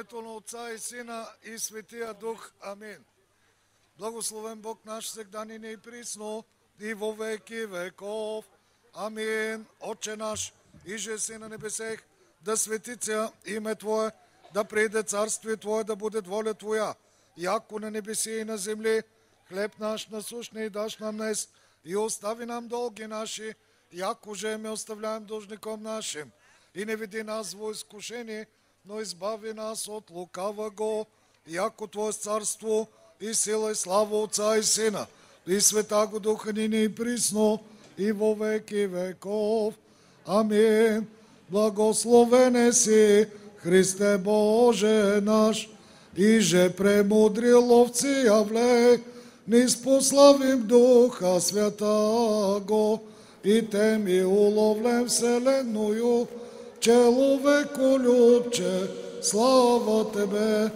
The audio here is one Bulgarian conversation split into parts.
името на Отца и Сина и Светия Дух. Амин. Благословен Бог наш, сегда нине и присно, и во веки веков. Амин. Отче наш, иже си на небесех, да светится име Твое, да приде царствие Твое, да буде воля Твоя, яко на небеси и на земли. Хлеб наш насущний даш нам днес, и остави нам долги наши, яко же ме оставляем должником нашим. И не веди нас во изкушение, но избави нас от лукавого, яко Твое царство и сила и слава Отца и Сина, и Святаго Духа нине и присно, и во веки веков. Амин. Благословен си, Христе Боже наш, иже премудри ловци явле, низ пославим Духа Святаго, и теми уловлем вселенную, человеку любче, слава Тебе,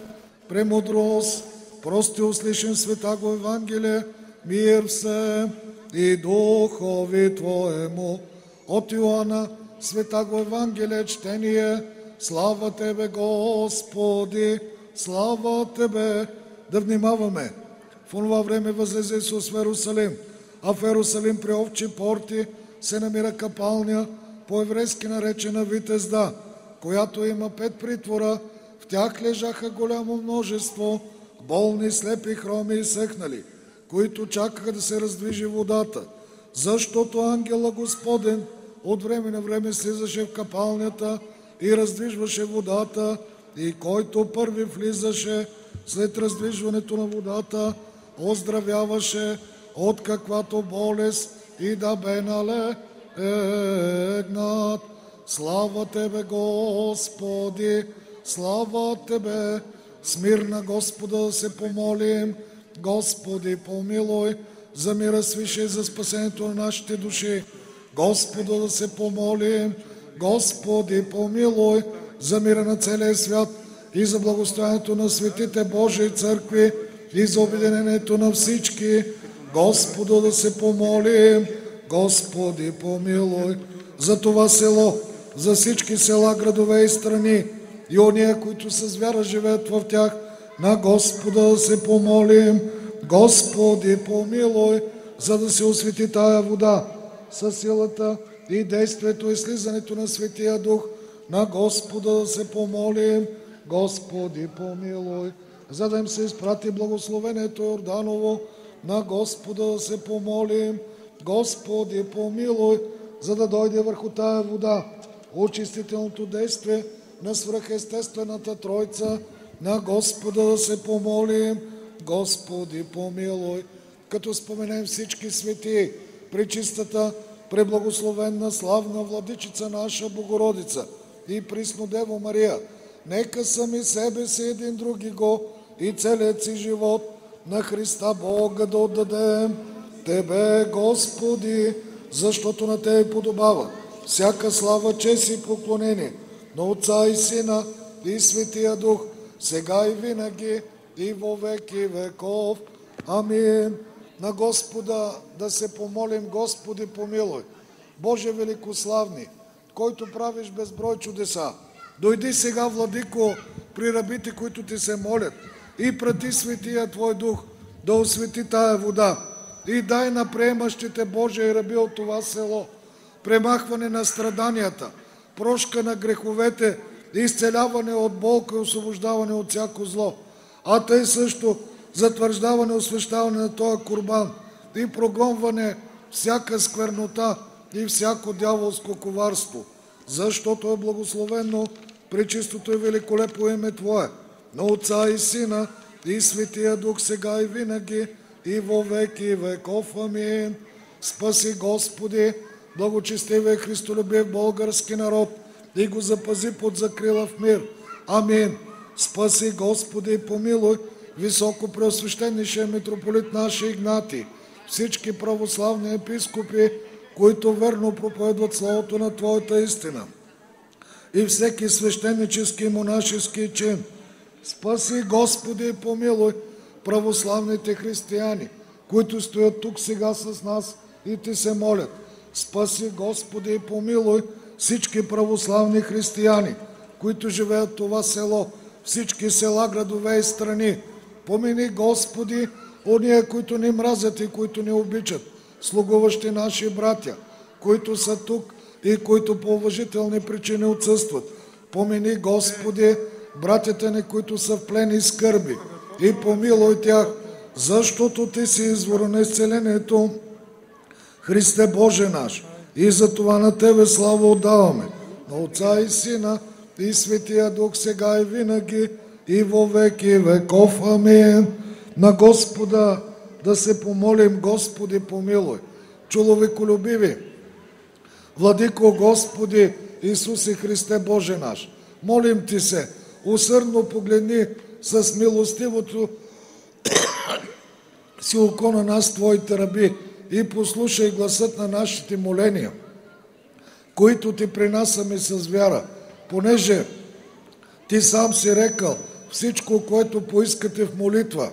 премудрост, прости услышим Святаго Евангелие, мир всем и Духови Твоему. От Иоанна, Святаго Евангелие, чтение, слава Тебе, Господи, слава Тебе. Да внимаваме. В онова време възлезе Исус в Иерусалим, а в Иерусалим при овчи порти се намира капалня, по-еврейски наречена Витезда, която има 5 притвора. В тях лежаха голямо множество болни, слепи, хроми и съхнали, които чакаха да се раздвижи водата, защото ангела Господен от време на време слизаше в капалнята и раздвижваше водата, и който първи влизаше след раздвижването на водата, оздравяваше от каквато болест и да бе налегнат. Слава Тебе, Господи, слава Тебе. С мир на Господа да се помолим. Господи, помилуй, за мира свише и за спасението на нашите души. Господа да се помолим. Господи, помилуй, за мира на целия свят и за благостоянието на светите Божии църкви и за обединението на всички. Господа да се помолим. Господи, помилуй, за това село, за всички села, градове и страни, и ония, които с вяра живеят в тях, на Господа да се помолим. Господи, помилуй, за да се освети тая вода със силата и действието и слизането на Светия Дух. На Господа да се помолим. Господи, помилуй, за да им се изпрати благословението Йорданово. На Господа да се помолим. Господи, помилуй, за да дойде върху тая вода очистителното действие на свръхестествената Тройца. На Господа да се помолим. Господи, помилуй, като споменем всички светии, пречистата, преблагословенна, славна Владичица наша Богородица и Приснодево Мария, нека сами себе си един други го и целият си живот на Христа Бога да отдадем. Тебе, Господи, защото на Тебе подобава всяка слава, чест и поклонение на Отца и Сина и Светия Дух, сега и винаги и во веки веков. Амин. На Господа да се помолим. Господи, помилуй. Боже великославни, който правиш безброй чудеса, дойди сега, Владико, при рабите, които Ти се молят, и прати Светия Твой Дух да освети тая вода и дай на приемащите Божии раби от това село премахване на страданията, прошка на греховете, изцеляване от болка и освобождаване от всяко зло, а тъй също затвърждаване, освещаване на този курбан и прогонване всяка сквернота и всяко дяволско коварство, защото е благословено пречистото и великолепно име Твое, на Отца и Сина и Светия Дух, сега и винаги и во веки веков. Амин. Спаси, Господи, благочестивия христолюбив български народ и го запази под закрила в мир. Амин. Спаси, Господи, помилуй високо преосвещеннейшия митрополит наш Игнатий, всички православни епископи, които верно проповедват славото на Твоята истина, и всеки свещенически и монашески чин. Спаси, Господи, помилуй православните християни, които стоят тук сега с нас и Ти се молят. Спаси, Господи, помилуй всички православни християни, които живеят в това село, всички села, градове и страни. Помини, Господи, ония, които ни мразят и които ни обичат, слугуващи наши братя, които са тук и които по уважителни причини отсъстват. Помини, Господи, братята ни, които са в плен и скърби, и помилуй тях, защото Ти си извора на изцелението, Христе Боже наш, и за това на Тебе слава отдаваме, на Отца и Сина и Светия Дух, сега и винаги, и во веки веков. Амин. На Господа да се помолим. Господи, помилуй. Човеколюбиви, Владико, Господи, Исусе Христе Боже наш, молим Ти се, усърдно погледни с милостивото си око на нас, Твоите раби, и послушай гласът на нашите моления, които Ти принасяме с вяра, понеже Ти сам си рекал: всичко, което поискате в молитва,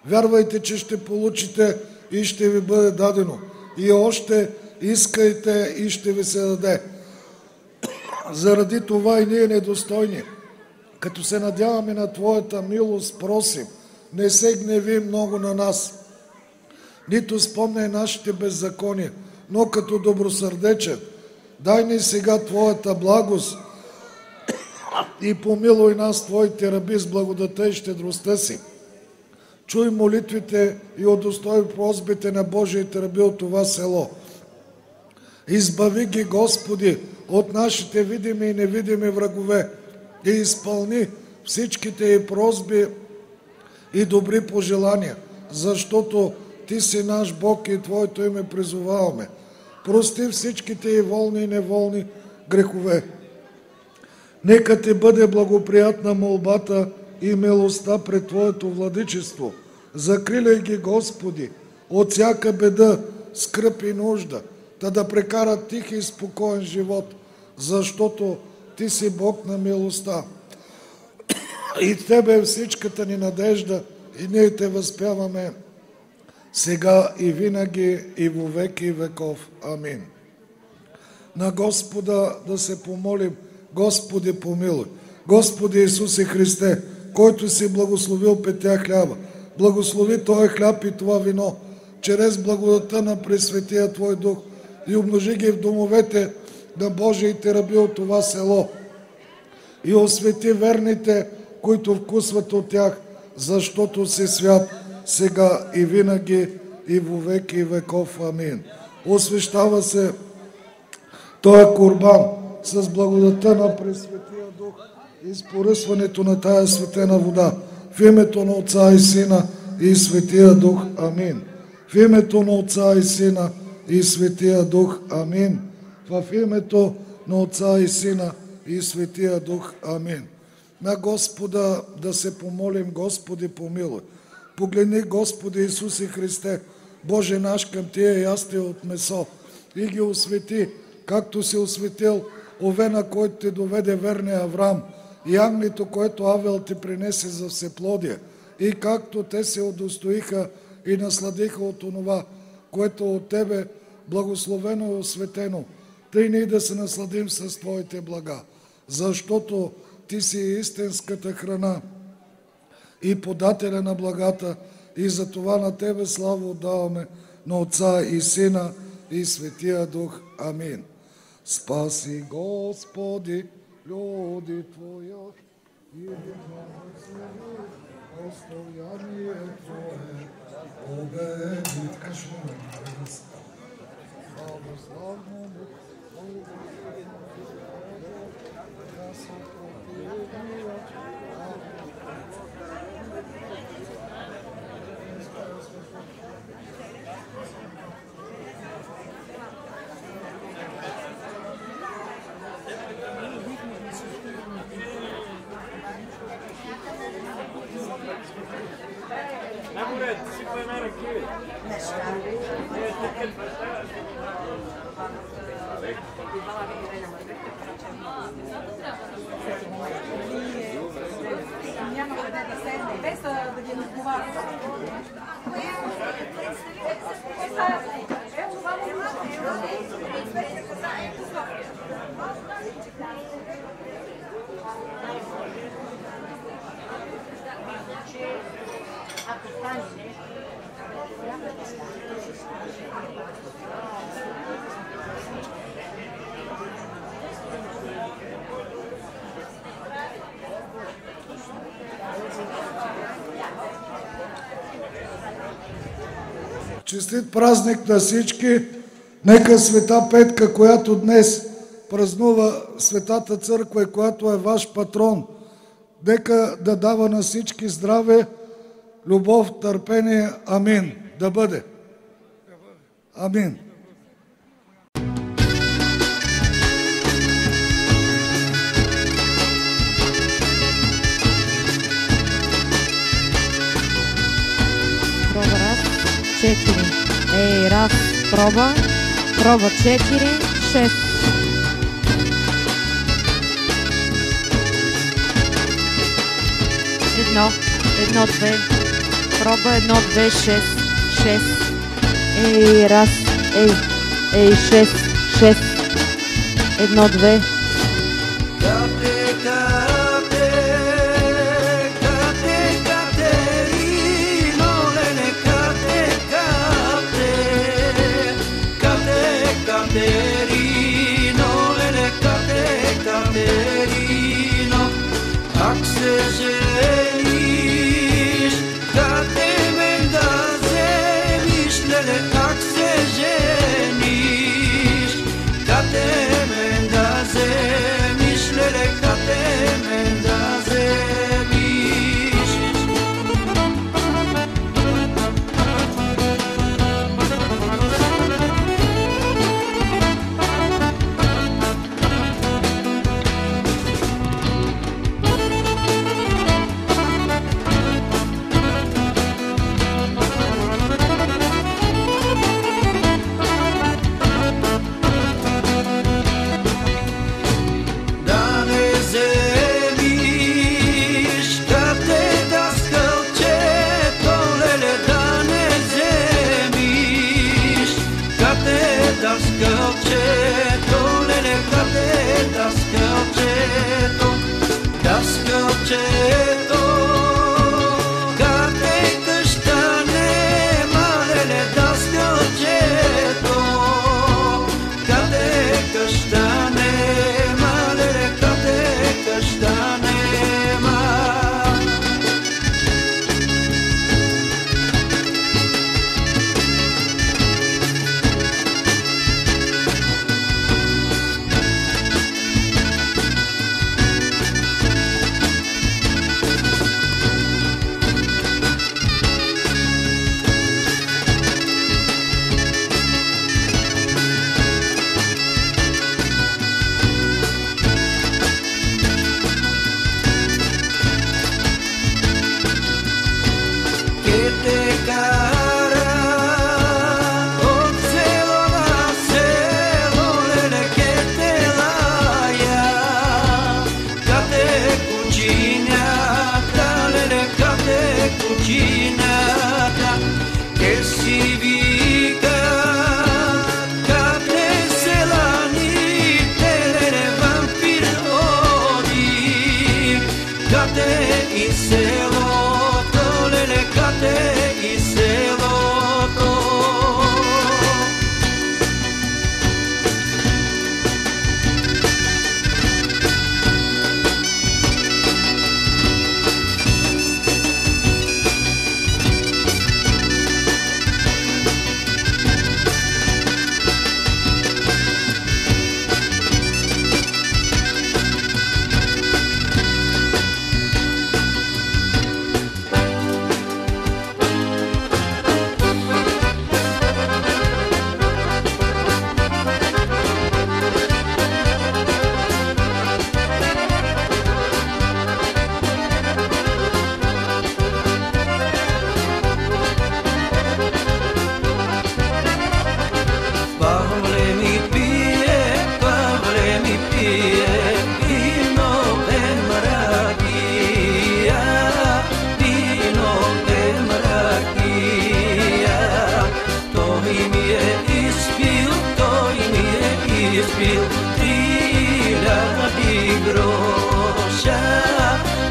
вярвайте, че ще получите и ще ви бъде дадено. И още искайте и ще ви се даде. Заради това и ние недостойни, като се надяваме на Твоята милост, просим, не се гневи много на нас, нито спомняй нашите беззакония, но като добросърдечен, дай ни сега Твоята благост и помилуй нас, Твоите раби, с благодата и щедростта си. Чуй молитвите и удостой просбите на Божиите раби от това село. Избави ги, Господи, от нашите видими и невидими врагове и изпълни всичките и просби и добри пожелания, защото Ти си наш Бог и Твоето име призоваваме. Прости всичките и волни и неволни грехове. Нека Ти бъде благоприятна молбата и милостта пред Твоето владичество. Закриляй ги, Господи, от всяка беда, скръб и нужда, да прекарат тих и спокоен живот, защото Ти си Бог на милостта. И в Тебе е всичката ни надежда и ние Те възпяваме сега и винаги и во веки веков. Амин. На Господа да се помолим. Господи, помилуй. Господи Исусе Христе, който си благословил петя хляба, благослови този хляб и това вино, чрез благодата на Пресветия Твой Дух, и умножи ги в домовете на Божиите раби от това село. И освети верните, които вкусват от тях, защото си свят, сега и винаги, и во веки веков. Амин. Освещава се този курбан с благодата на Пресветия Дух и с поръсването на тая светена вода. В името на Отца и Сина и Светия Дух. Амин. В името на Отца и Сина и Светия Дух. Амин. В името на Отца и Сина и Светия Дух. Амин. На Господа да се помолим. Господи, помилуй. Погледни, Господи Исусе Христе, Боже наш, към тия ястия от месо и ги освети, както си осветил овена, който Ти доведе верния Авраам, и агнето, което Авел Ти принесе за всеплодие, и както те се удостоиха и насладиха от онова, което от Тебе благословено и осветено, тъй ние да се насладим с Твоите блага, защото Ти си истинската храна и подателя на благата, и за това на Тебе слава отдаваме, на Отца и Сина и Светия Дух. Амин. Спаси, Господи, люди Твоя, и постояние Твое, победи кашмана. Славославному Няма къде да седне, без да ги наговарят. Честит празник на всички! Нека Света Петка, която днес празнува Светата Църква и която е ваш патрон, нека да дава на всички здраве, любов, търпение. Амин. Да бъде. Амин. Проба раз, 4. Ей, раз, проба. Проба 4, 6. Едно, 2. Проба 1, 2, 6. 6. Ей, раз, ей, 6, 6. 1, 2.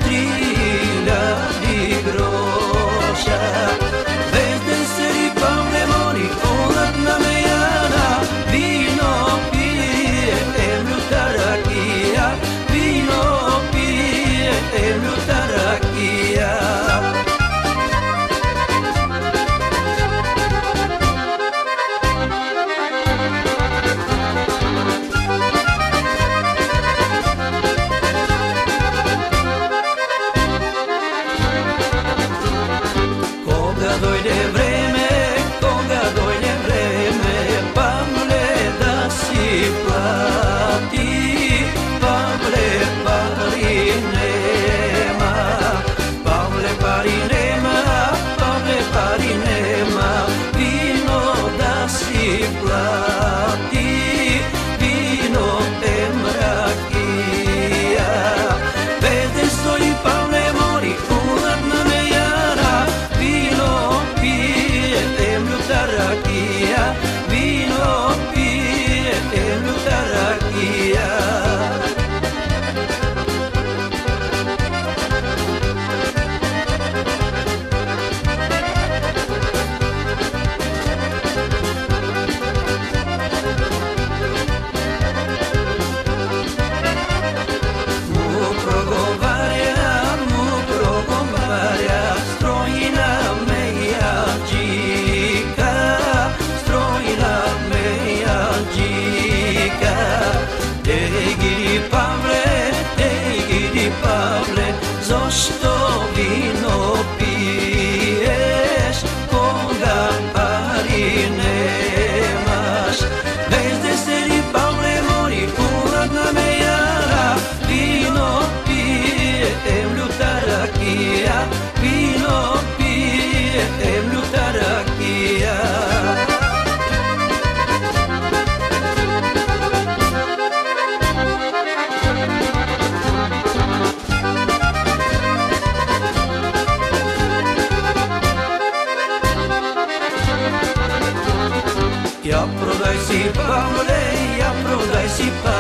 Trila di groscia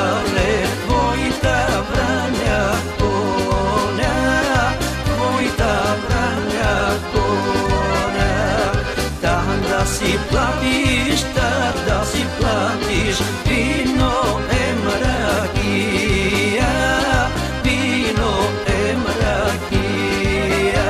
ale твоите враня коня, твоите враня коня. Да си платиш, да си платиш, вино е мракия, вино е мракия.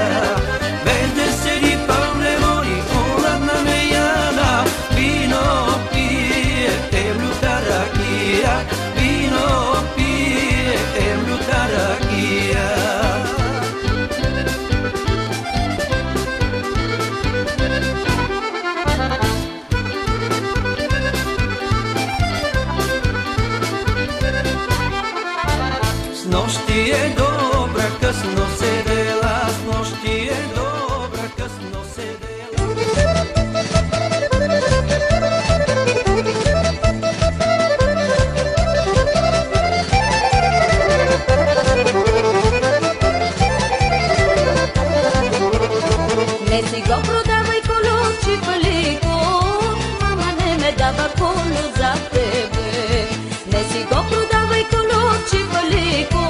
Без да седи пълне води, хладна меяна, вино пие, емлюта ракия, вино пие, емлюта ракия. С нощи е добра, късно седела, с нощи е добра, късно седела. Не си го продавай колочи палико, мама не ме дава коло за тебе. Не си го продавай колочи палико,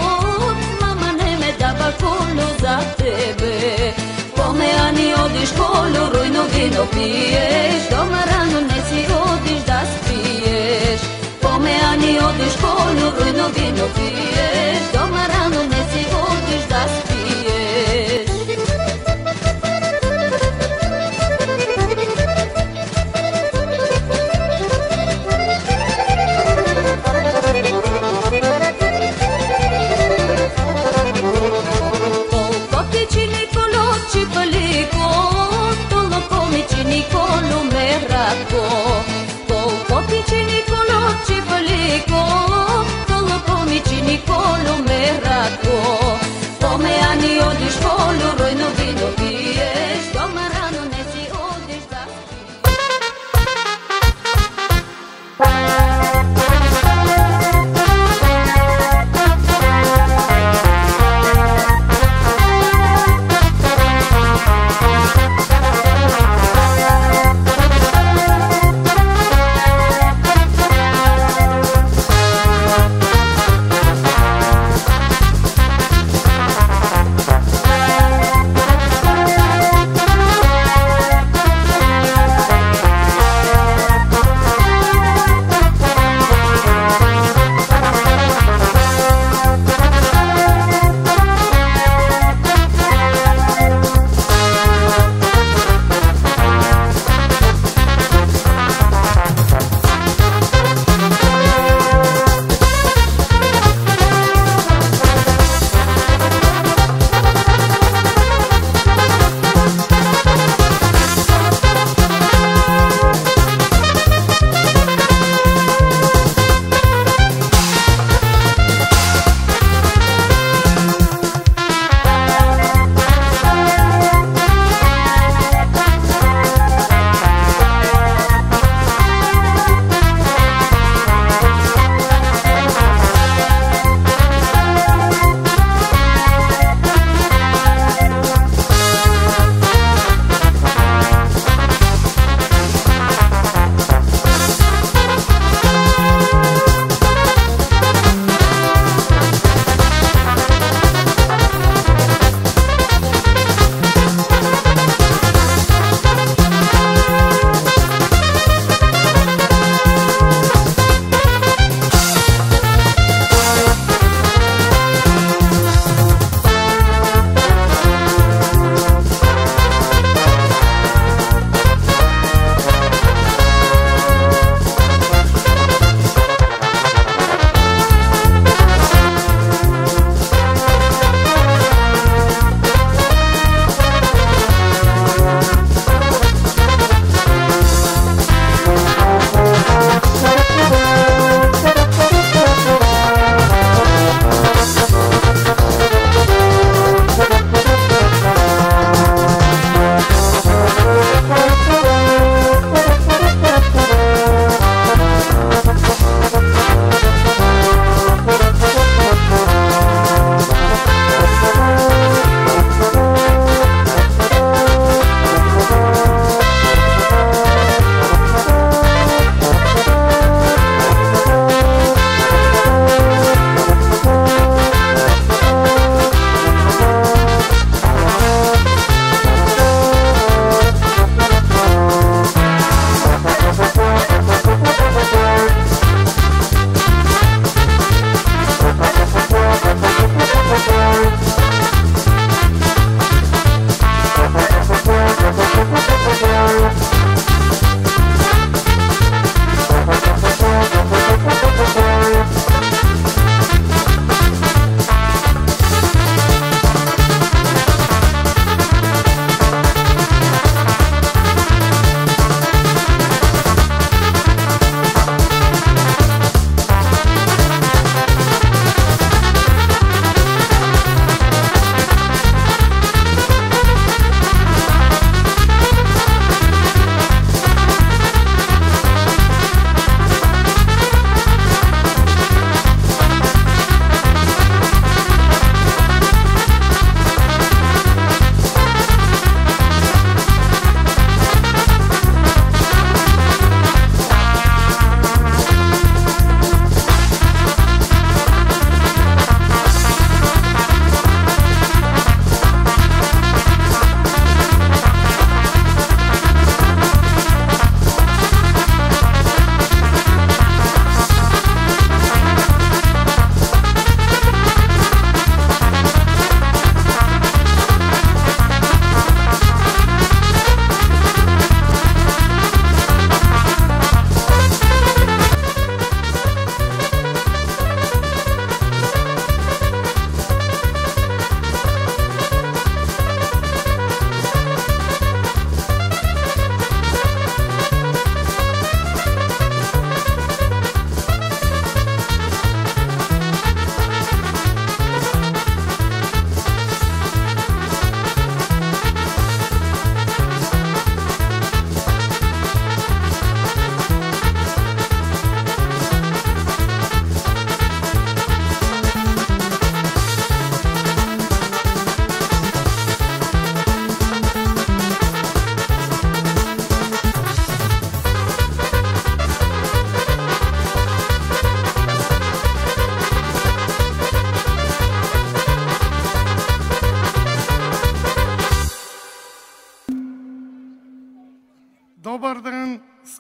мама не ме дава коло за тебе. Поме ани одиш коло, руйно вино пиеш, дома рано не си одиш да спиеш. Поме ани одиш коло, руйно вино пиеш, дома рано не си одиш да спиеш. Колко ти чини колочи палико, толко ми чини коло мерако. Колко ти чини колочи палико, толко ми чини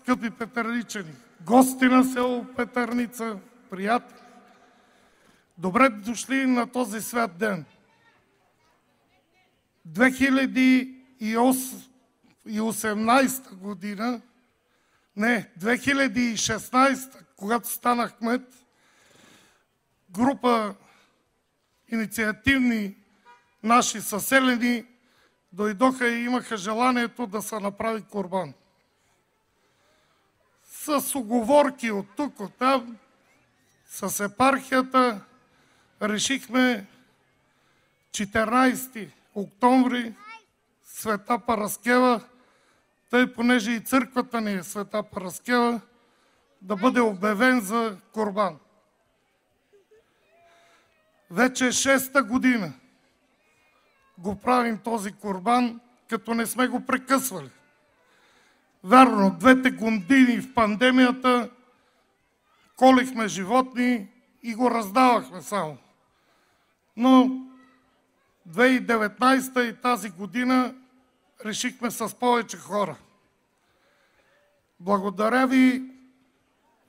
скъпи петърничани, гости на село Петърница, приятели, добре дошли на този свят ден. 2018 година, не, 2016, когато станах кмет, група инициативни наши съселени дойдоха и имаха желанието да се направи курбан. С уговорки от тук, от там, с епархията решихме 14 октомври Света Параскева, тъй понеже и църквата ни е Света Параскева, да бъде обявен за курбан. Вече 6-та година го правим този курбан, като не сме го прекъсвали. Вярно, 2 години в пандемията колихме животни и го раздавахме само. Но 2019 и тази година решихме с повече хора. Благодаря ви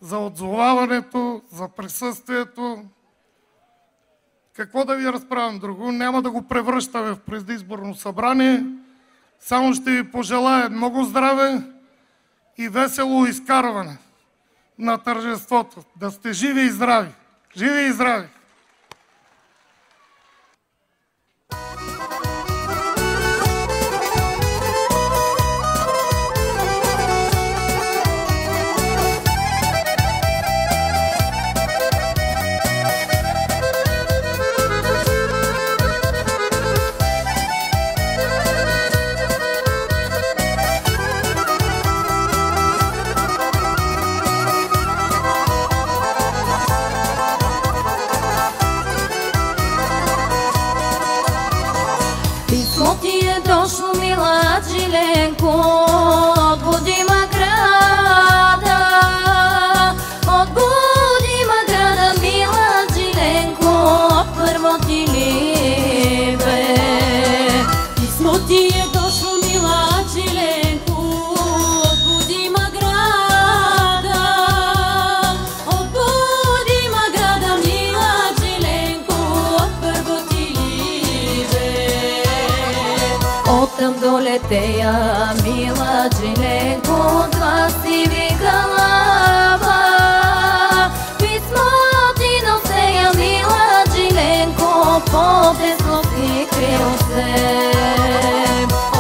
за отзоваването, за присъствието. Какво да ви разправям друго? Няма да го превръщаме в предизборно събрание. Само ще ви пожелая много здраве и весело изкарване на тържеството. Да сте живи и здрави! Живи и здрави! От Будима града, мила Джиленко, първо ти ли бе. Писмо ти е дошло, мила Джиленко, от Будима града, мила Джиленко, първо ти ли бе. Оттам долетея, мила Джиленко, два сиви глава. Писмо ти носея, мила Джиленко, по-десно ти крил се.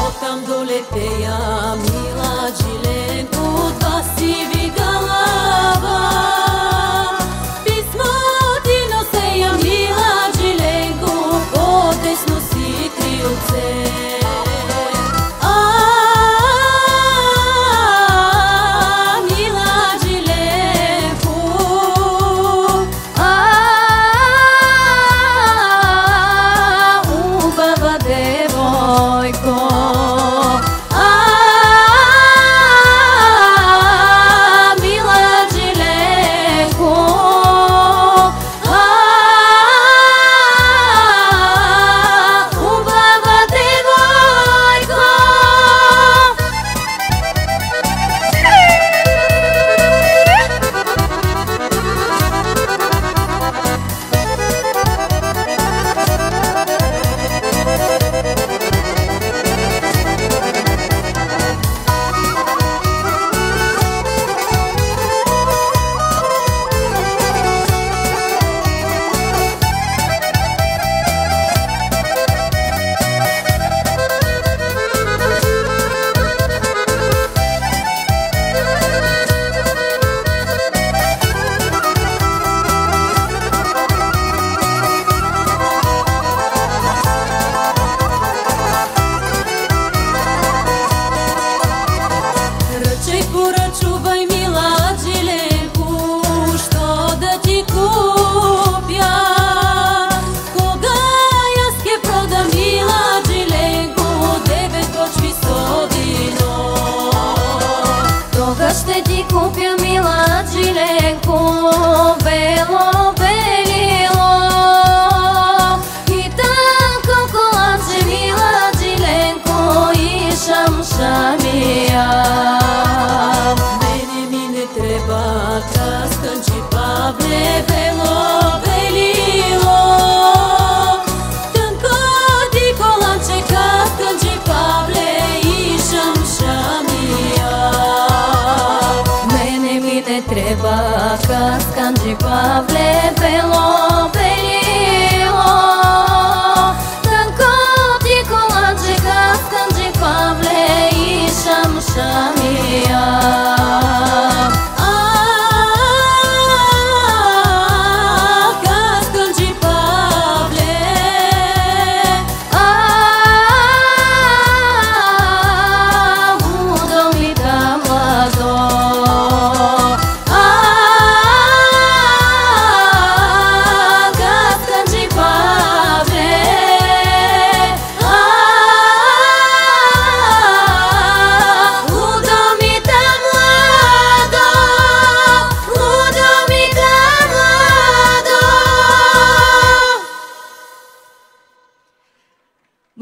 Оттам долетея, мила Джиленко, два сиви глава. Писмо ти носея, мила Джиленко, по-десно си крил се. Мила Джиленко,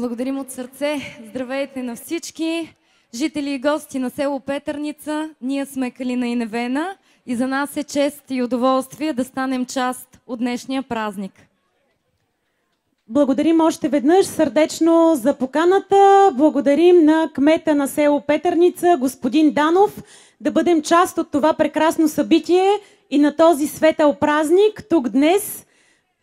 Благодарим от сърце. Здравейте на всички жители и гости на село Петърница. Ние сме Калина и Невена и за нас е чест и удоволствие да станем част от днешния празник. Благодарим още веднъж сърдечно за поканата. Благодарим на кмета на село Петърница, господин Данов, да бъдем част от това прекрасно събитие и на този светъл празник тук днес.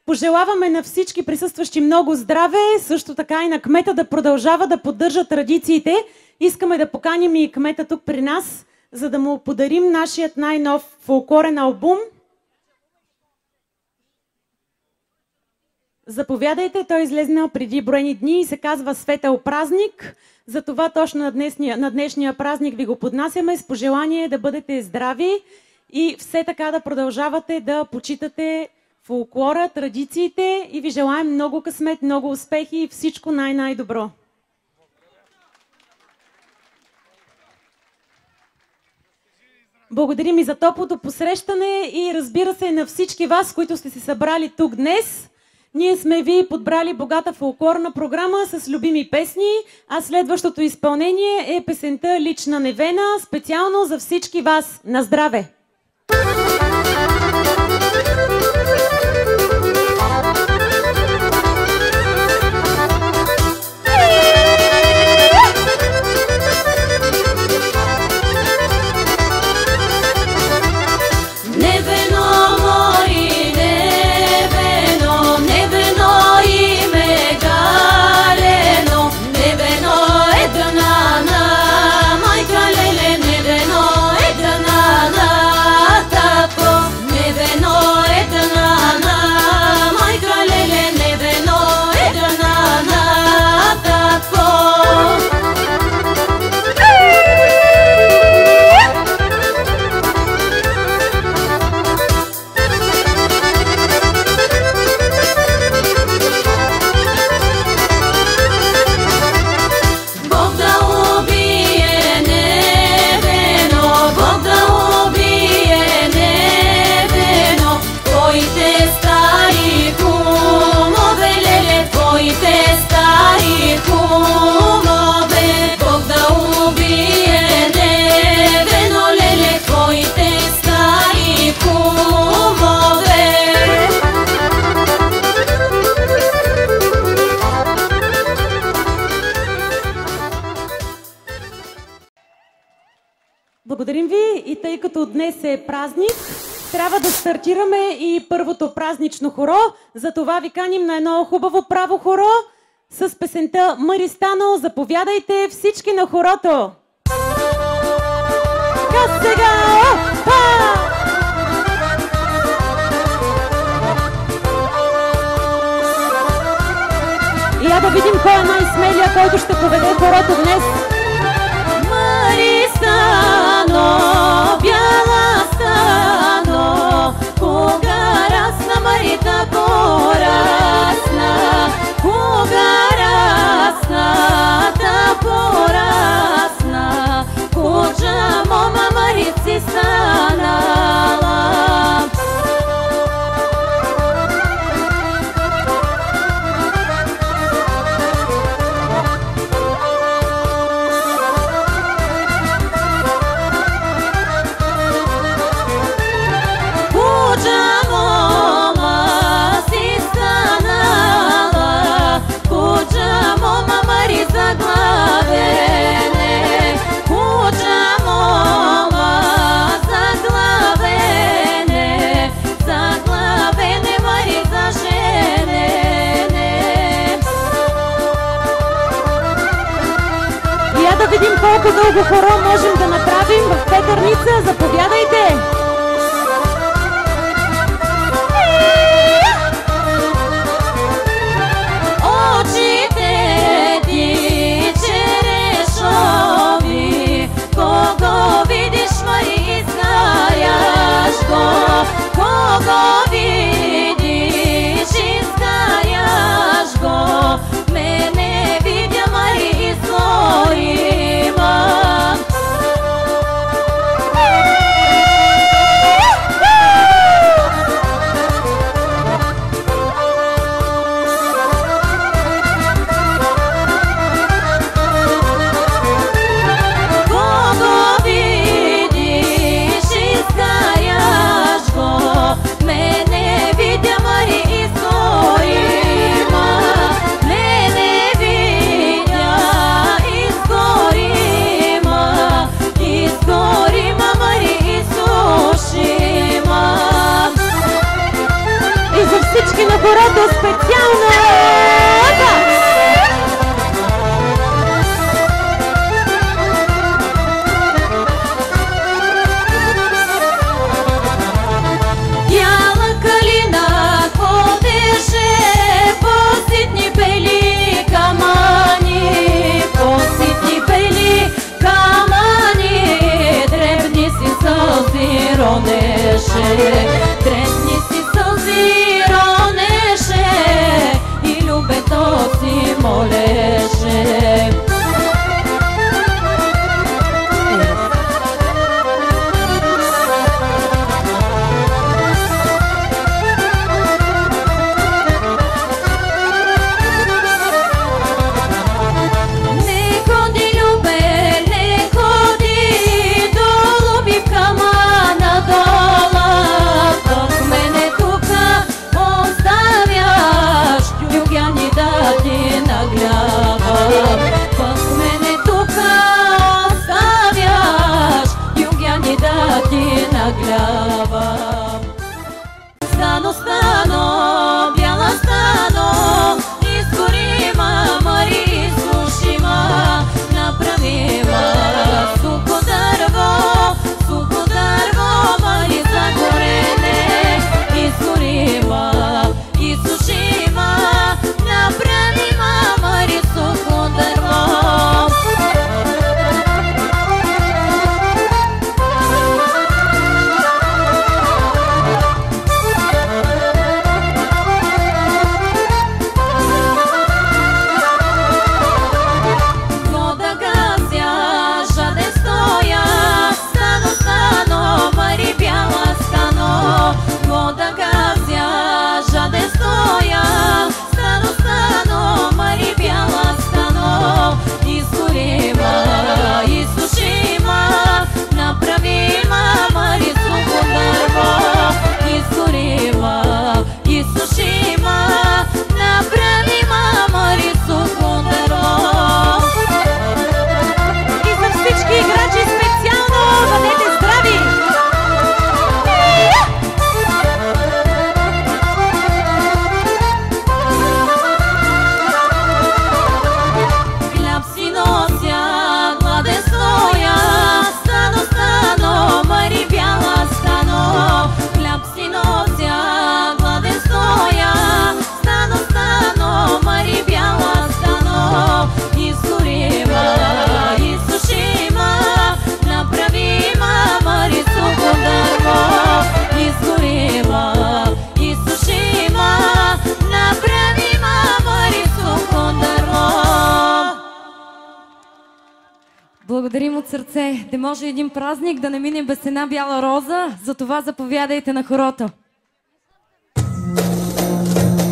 Пожелаваме на всички присъстващи много здраве, също така и на кмета да продължава да поддържа традициите. Искаме да поканим и кмета тук при нас, за да му подарим нашият най-нов фолклорен албум. Заповядайте, той излезнал преди броени дни и се казва Светъл празник. Затова точно на днешния празник ви го поднасяме с пожелание да бъдете здрави и все така да продължавате да почитате фолклора, традициите и ви желаем много късмет, много успехи и всичко най-най-добро. Благодарим и за топлото посрещане и разбира се на всички вас, които сте се събрали тук днес. Ние сме ви подбрали богата фолклорна програма с любими песни, а следващото изпълнение е песента Лична Невена, специално за всички вас. На здраве! Благодарим ви и тъй като днес е празник, трябва да стартираме и първото празнично хоро. Затова ви каним на едно хубаво право хоро с песента Маристано. Заповядайте всички на хорото! Ка сега! Опа! И я да видим кой е най-смелия, който ще поведе хорото днес. Маристано, бяла стано, кога расна Марита порасна, кога расна та порасна, куча мома Марици станала. Да видим колко дълго хоро можем да направим в Петърница. Заповядайте! Очите ти черешови, кого видиш, Мари, изгаряш го. Кого видиш, изгаряш го. Мене видя, Мари, изгори. горото специално! Бяла калина ходеше по ситни бели камъни, по ситни бели камъни, дребни си сълзи ронеше, дребни си сълзи ронеше и любето си молеше. Стано, стано, бяла стано, изгорима, мари изсушима, направима сухо дърво, мари загорене, изгорима, изсушима, направима, мари сухо дърво. Благодарим от сърце. Не може един празник да не мине без една бяла роза, затова заповядайте на хорото.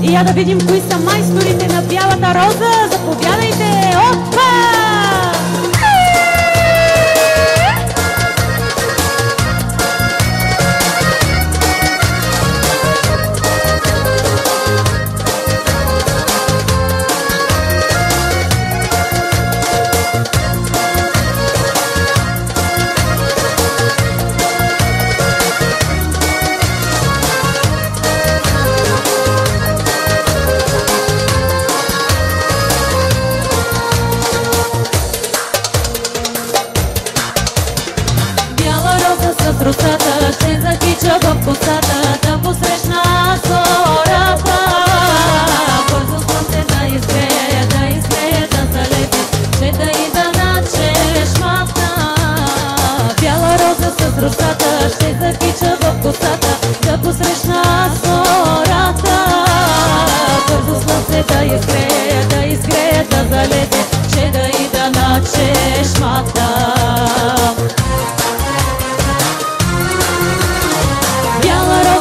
И я да видим кои са майсторите на бялата роза. Заповядайте! Опа! Русата ще закича в косата, да посрещна зората. Бързо слънце да изгрее, да залети, ще да ида на чешмата. Бяла роза с русата ще закича в косата, да посрещна зората. Бързо слънце да изгрее, да залети, ще да ида на чешмата.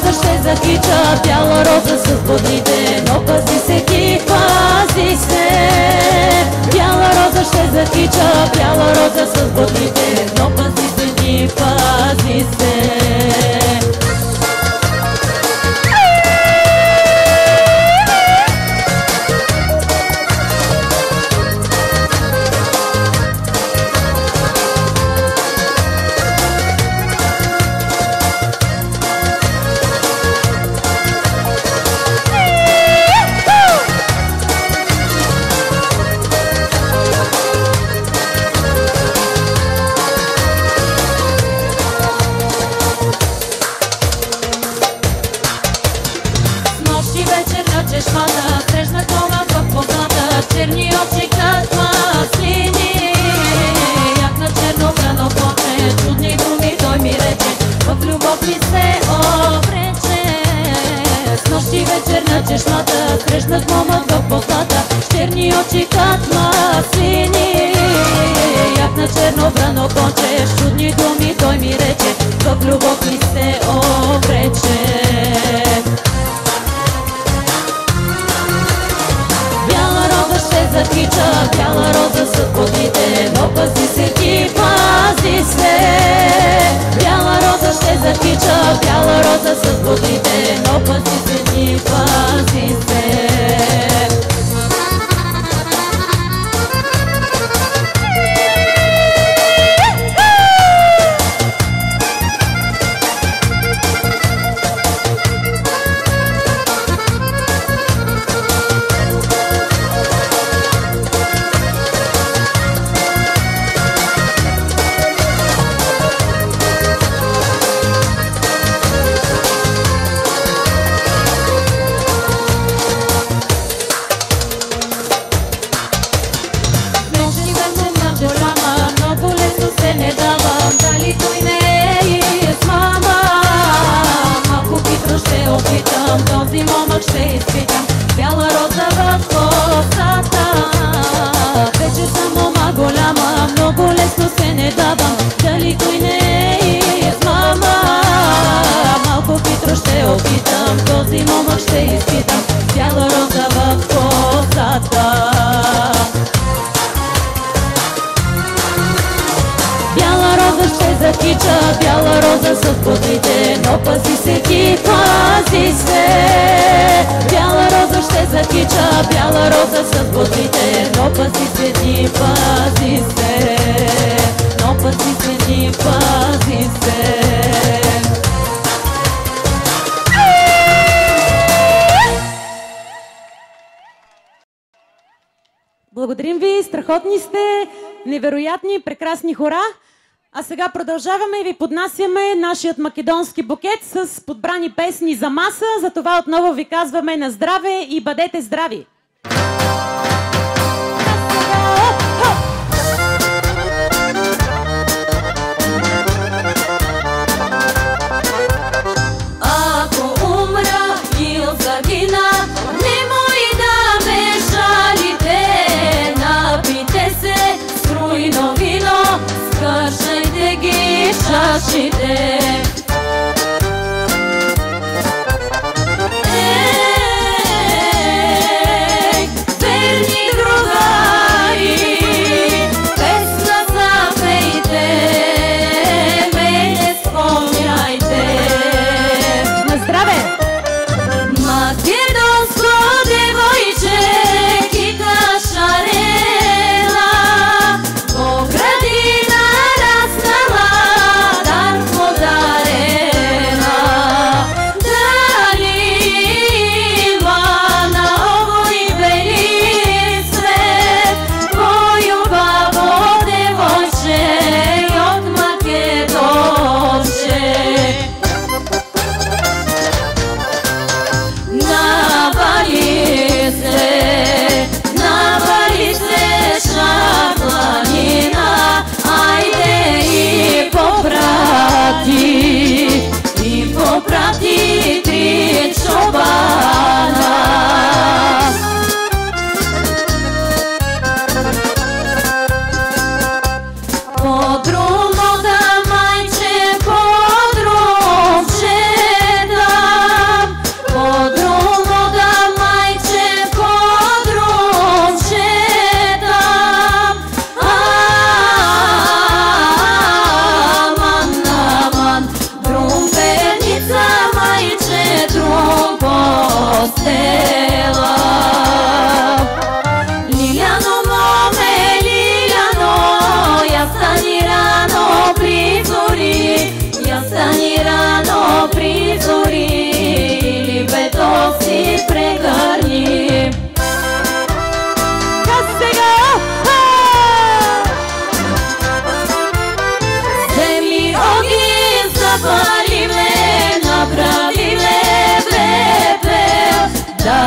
Ще закича бяла роза с водите, но пази се ги, пази се. Бяла роза ще закича, бяла роза с водите, но пази се ги, пази се. нощи вечер на чешмата, срещнах мома пък позната, черни очи как маслини. Як на черно брано конче, чудни думи той ми рече, в любов ми се обрече. С нощи вечер на чешмата, срещнах мома пък позната, черни очи как маслини. Як на черно брано конче, чудни думи той ми рече, в любов ми се обрече. Бяла роза ще закича, бяла роза с водите, но пази се ти, пази се. Бяла роза ще закича, бяла роза с водите, но пази се ти, пази се. Този момък ще изпитам, бяла роза в косата. Вече съм мома голяма, много лесно се не давам, дали той не е измама. Малко хитро ще опитам, този момък ще изпитам, бяла роза в косата. Бяла роза ще закича, бяла роза с бодрите, но пази се ти, пази се. Бяла роза ще закича, бяла роза с бодрите, но пази се ти, пази се. Но пази се ти, пази се. Благодарим ви, страхотни сте, невероятни, прекрасни хора. А сега продължаваме и ви поднасяме нашият македонски букет с подбрани песни за маса. За това отново ви казваме на здраве и бъдете здрави! Ако умра или загина, немой да ме жалите. Напийте се струйно вино, скършайте ги чашите. Верни другари, песна запейте, мене спомняйте. На здраве! Македонско девойче, кика шарела, по градина раснала, дар подала.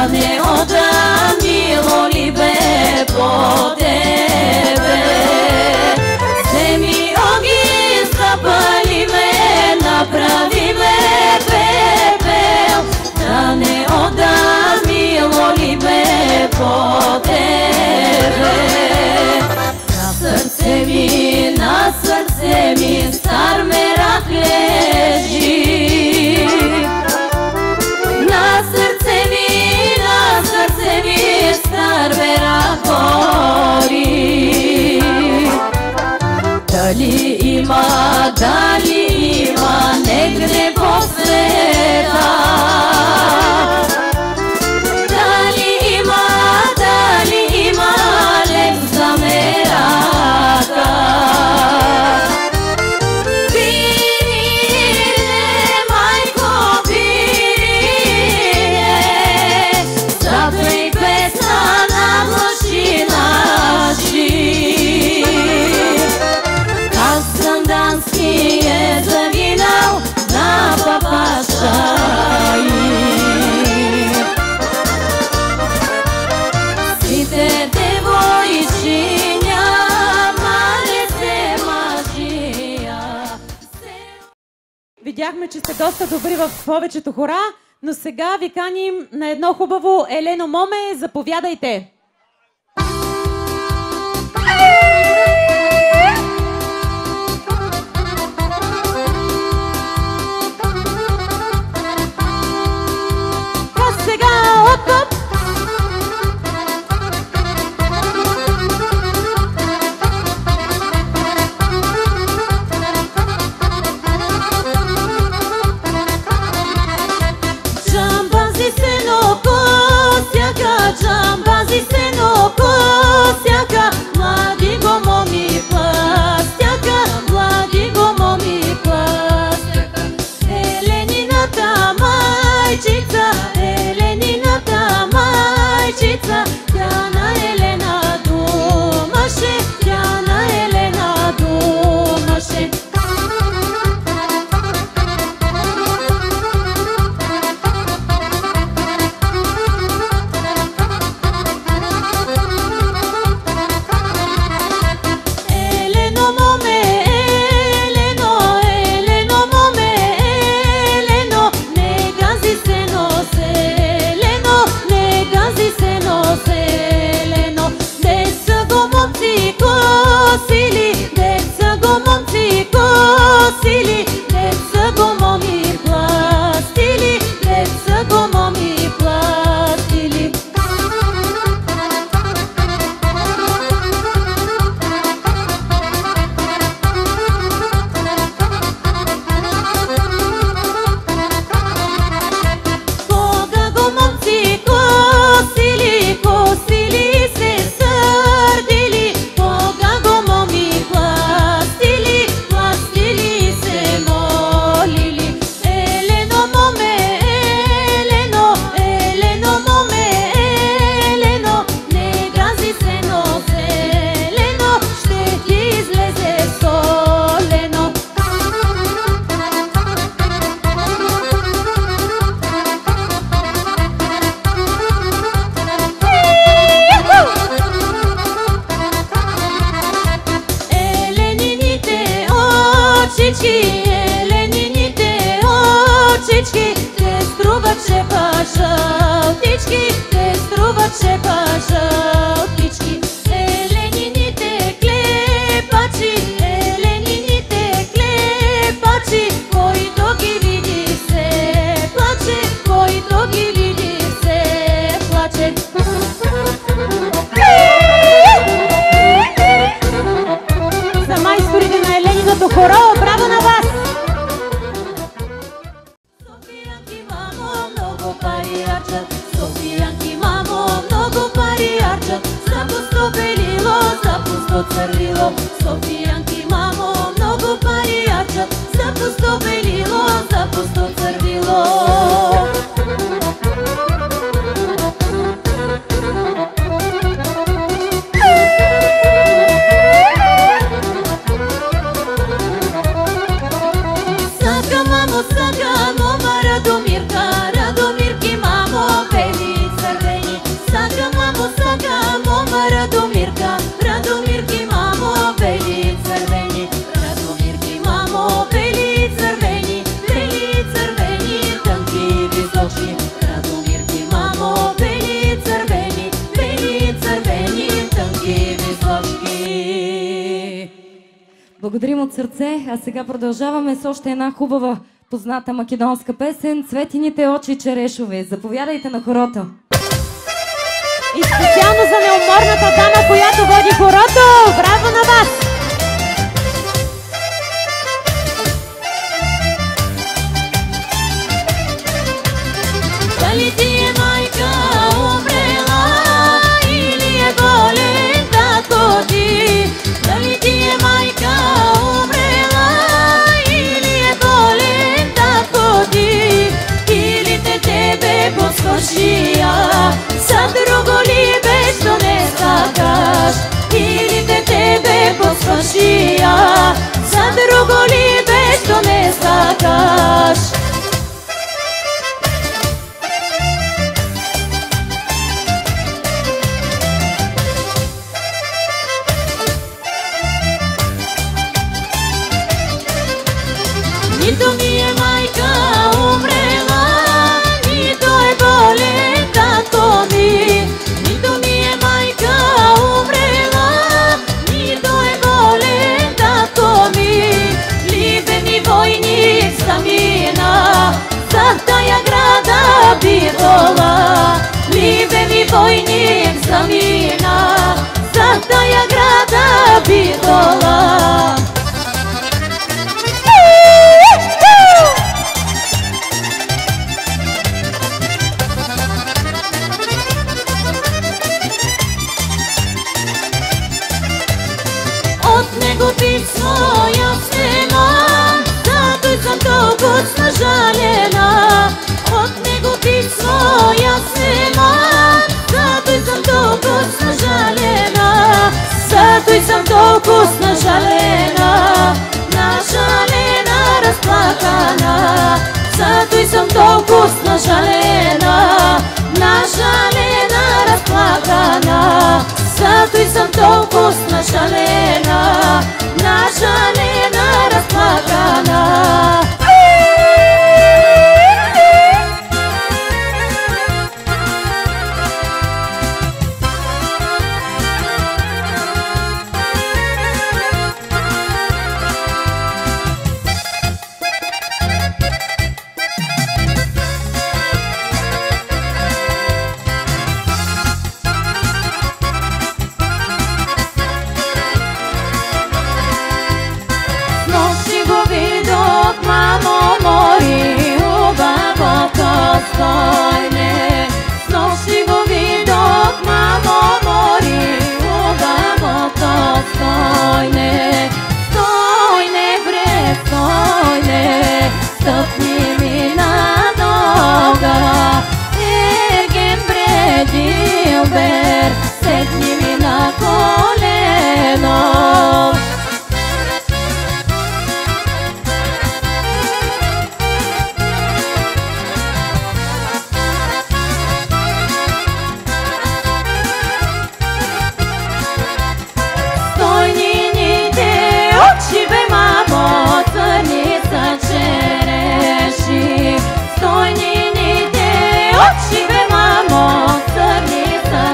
да не отдам, мило ли бе по тебе. Вземи огън, запали ме, направи ме пепел, да не отдам, мило ли бе по тебе. На сърце ми стар мерак лежи. На сърце ми стар мерак гори. Дали има негде по света? Дали има лек за мерака? Видяхме, че сте доста добри в повечето хора, но сега ви каним на едно хубаво Елено Моме. Заповядайте! А сега оп-оп! Jambazi seno kosjaka, mladi gomo mi plastjaka, mladi gomo mi plastjaka. Elenina ta majčica, Elenina ta majčica, Jana Elena domaše, Jana Elena domaše. Косили, деца го моми пластили, деца го моми пластили. Кога го момци косили, косили се сърдили, кога го моми пластили, пластили се молили. Елено моме, Елено, Елено моме, Елено, не гази се, но зелено, ще ти излезе солено. Еленините очички, еленините очички, те струват шепа жълтички, те струват шепа жълтички. Еленините клепачи, еленините клепачи, който ги види се плаче, който ги види се плаче. За майсторите на Елениното хоро, браво на вас! Софиянки, мамо, много пари арчат, Софиянки, мамо, много пари арчат, за пусто белило, за пусто цървило. Софиянки, мамо, много пари арчат, за пусто белило, за пусто цървило. Сага, мамо, Радомирка, Радомирки, мамо, певица Благодарим от сърце, а сега продължаваме с още една хубава позната македонска песен "Цветените очи черешови". Заповядайте на хорото. И специално за неуморната дама, която води хорото. Браво на вас! Дали ти е майка умрела или е болен татко ти? Дали ти е майка умрела или е болен татко ти? Или те тебе посвършия, за друго ли беше не сакаш? Или те тебе посвършия, за друго ли беше не сакаш? Нито ми е майка умрела, нито е болен татко ми. Нито ми е майка умрела, нито е болен татко ми. Ливени войни замина, за тая града Битола. Ливени войни замина, за тая града Битола. Писмо яснена, зато съм толкова нажалена. От него писмо яснена, зато съм толкова нажалена. Зато съм толкова нажалена, нажалена, разплакана. Зато съм толкова нажалена, нажалена, разплакана. Зато съм толкова нажалена, нажалена, разплакана. Мамо мой, хубавото стойне. Снощи го видох, мамо мой, хубавото стойне. Стойне, бре, стойне, стъпни ми на нога. Еген, бре, дилбер, седни ми на колено. Очи бе, мамо, църни са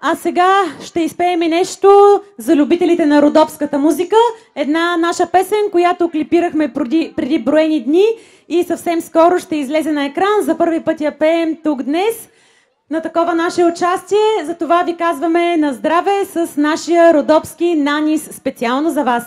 А сега ще изпеем и нещо за любителите на родопската музика. Една наша песен, която клипирахме преди броени дни и съвсем скоро ще излезе на екран. За първи път я пеем тук днес на такова наше участие. Затова ви казваме на здраве с нашия родопски Нанис специално за вас.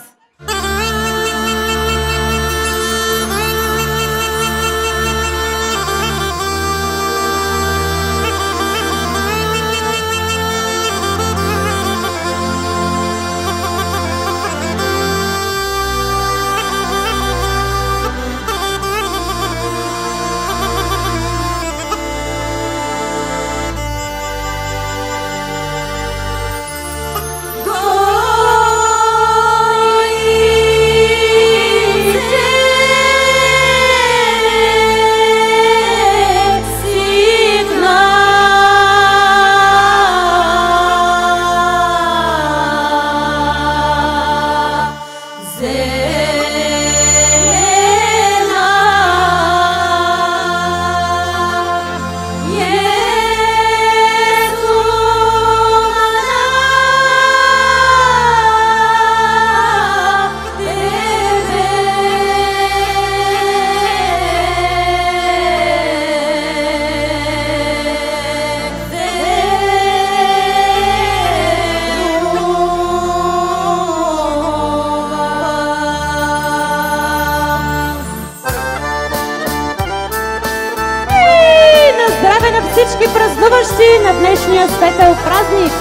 Всички празнуващи на днешния светъл празник!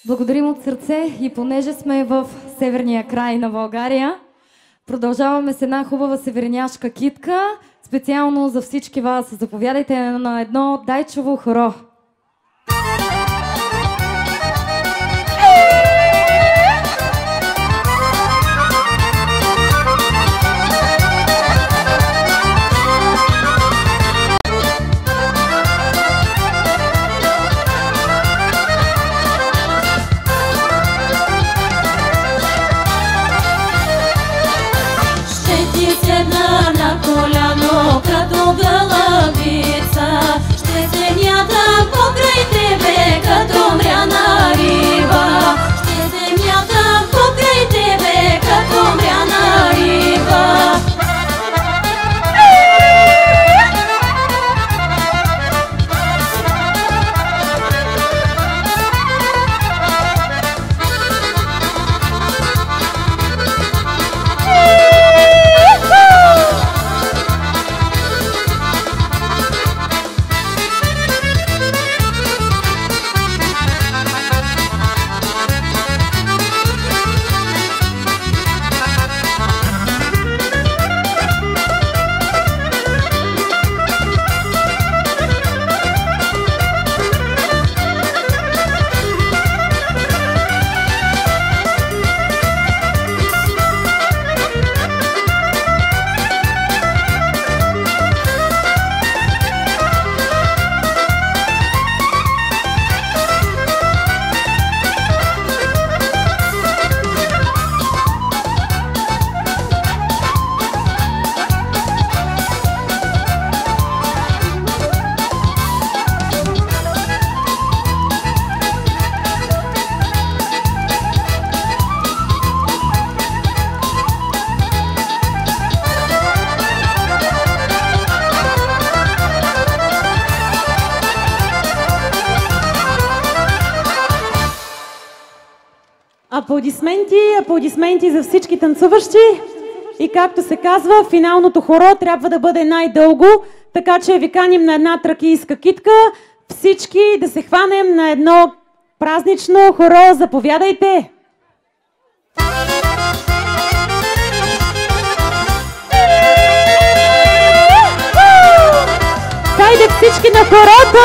Благодарим от сърце и понеже сме в северния край на България, продължаваме с една хубава северняшка китка. Специално за всички вас. Заповядайте на едно дайчово хоро. Като гълъбица, ще се мятам покрай тебе, като мряна риба. Ще се мятам покрай тебе, като мряна риба. Аплодисменти за всички танцуващи. И както се казва, финалното хоро трябва да бъде най-дълго, така че ви каним на една тракийска китка. Всички да се хванем на едно празнично хоро. Заповядайте! Хайде всички на хорото!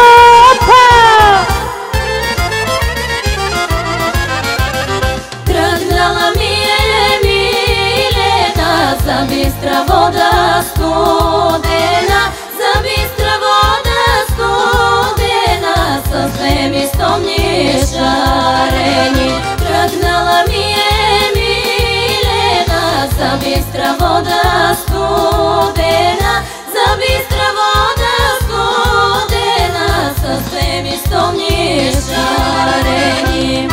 Тръгнала ми е Милена за бистра вода студена, за бистра вода студена, с две ми стомни шарени. Тръгнала ми е Милена за бистра вода студена, за бистра вода студена, с две ми стомни шарени.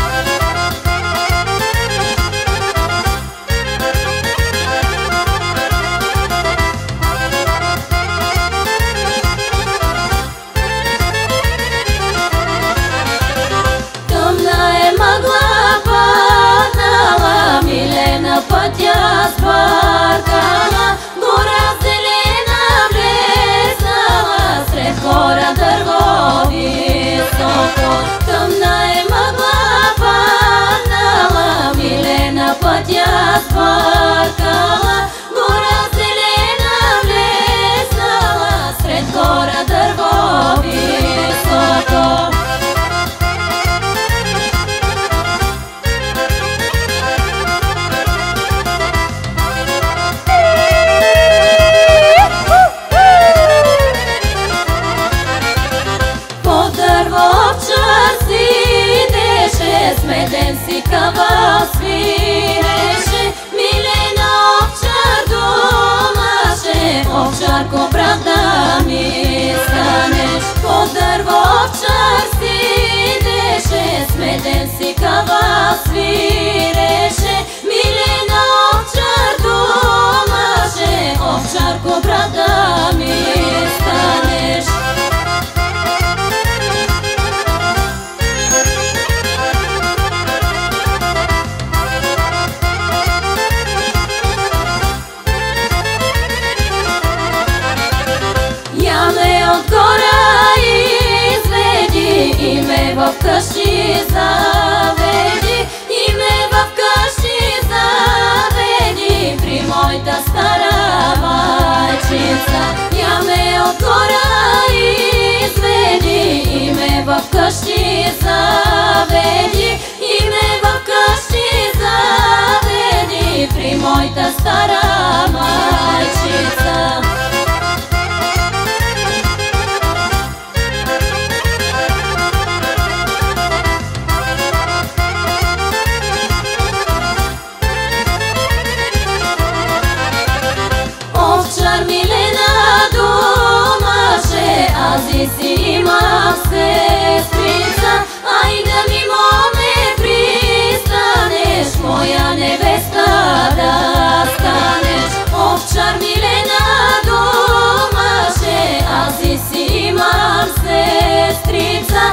Милена пътя сбъркала, гора зелена влезнала, сред хора дърво високо. Тъмна е мъгла паднала, Милена пътя сбъркала, гора зелена влезнала, сред хора дърво високо. Сметен си кавал свиреше, Милена овчар думаше, овчарко брат да ми станеш. Под дърво овчар сидеше, сметен си кавал свиреше, Милена овчар думаше, овчарко брат да ми станеш. И ме в къщи заведи, и ме в къщи заведи, при моята стара майчица. Я ме от гора изведи, и ме в къщи заведи, и ме в къщи заведи, при моята стара майчица. Аз си имам сестрица, ай да ми моме пристанеш, моя невеста да станеш. Овчар Милена думаше, аз си имам сестрица,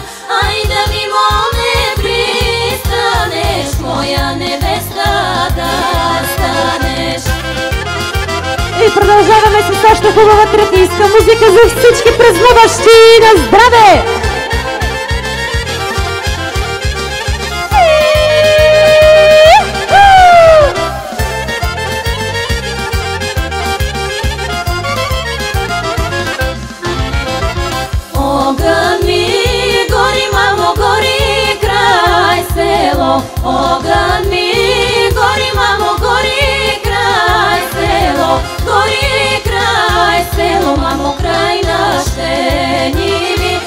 ай да ми моме пристанеш, моя невеста да станеш. И продължаваме с още хубава тракийска музика за всички празнуващи. На здраве! Огън ми гори, мамо, гори край село. Огън ми гори, мамо, гори край село. Гори край село, мамо, край нашите ниви.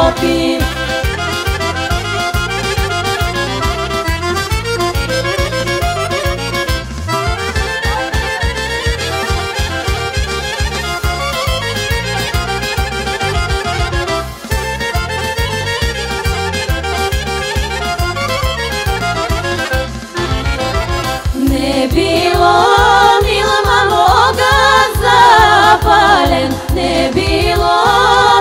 Скопи. Не било, мила мамо, огън запален. Не било,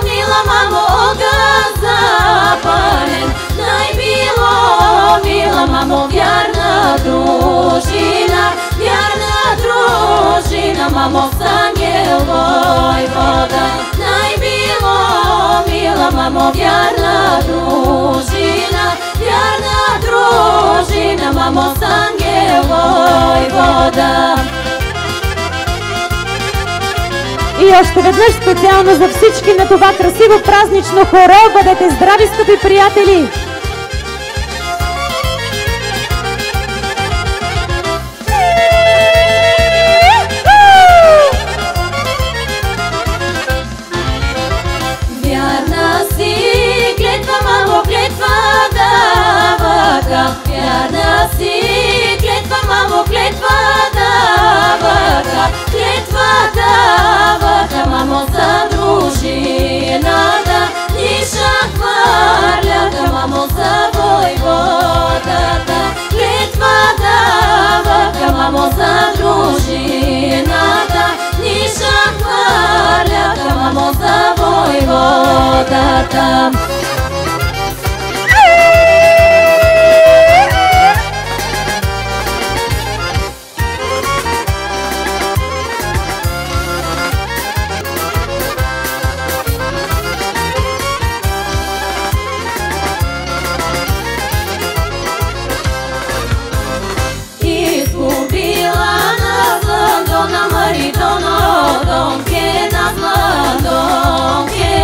мила мамо, огън запален. Най било, мила мамо, вярна дружина. Вярна дружина, мамо, с ангел войвода. Най било, мила мамо, вярна дружина. Вярна дружина, мамо, с ангел войвода. И още веднъж специално за всички на това красиво празнично хоро. Бъдете здрави, скъпи приятели! Вярна си, клетва, мамо, клетва даваха. Вярна си, клетва, мамо, клетва даваха. Клетва даваха, мамо, за дружината. Ниша хвърляха, мамо, за войводата. Клетва даваха, мамо, за дружината. Ниша хвърляха, мамо, за войводата. Изгубила на Лондона Маридоно, донке на Лондонке,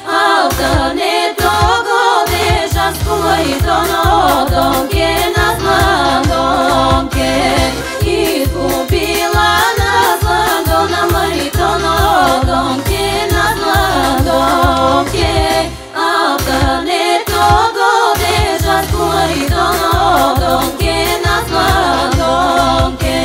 алтането годе жаско Маридоно, донке на Лондонке. Изгубила на Лондона Маридоно, донке на Лондонке, алтането годе жаско Маридоно, донке на Лондонке.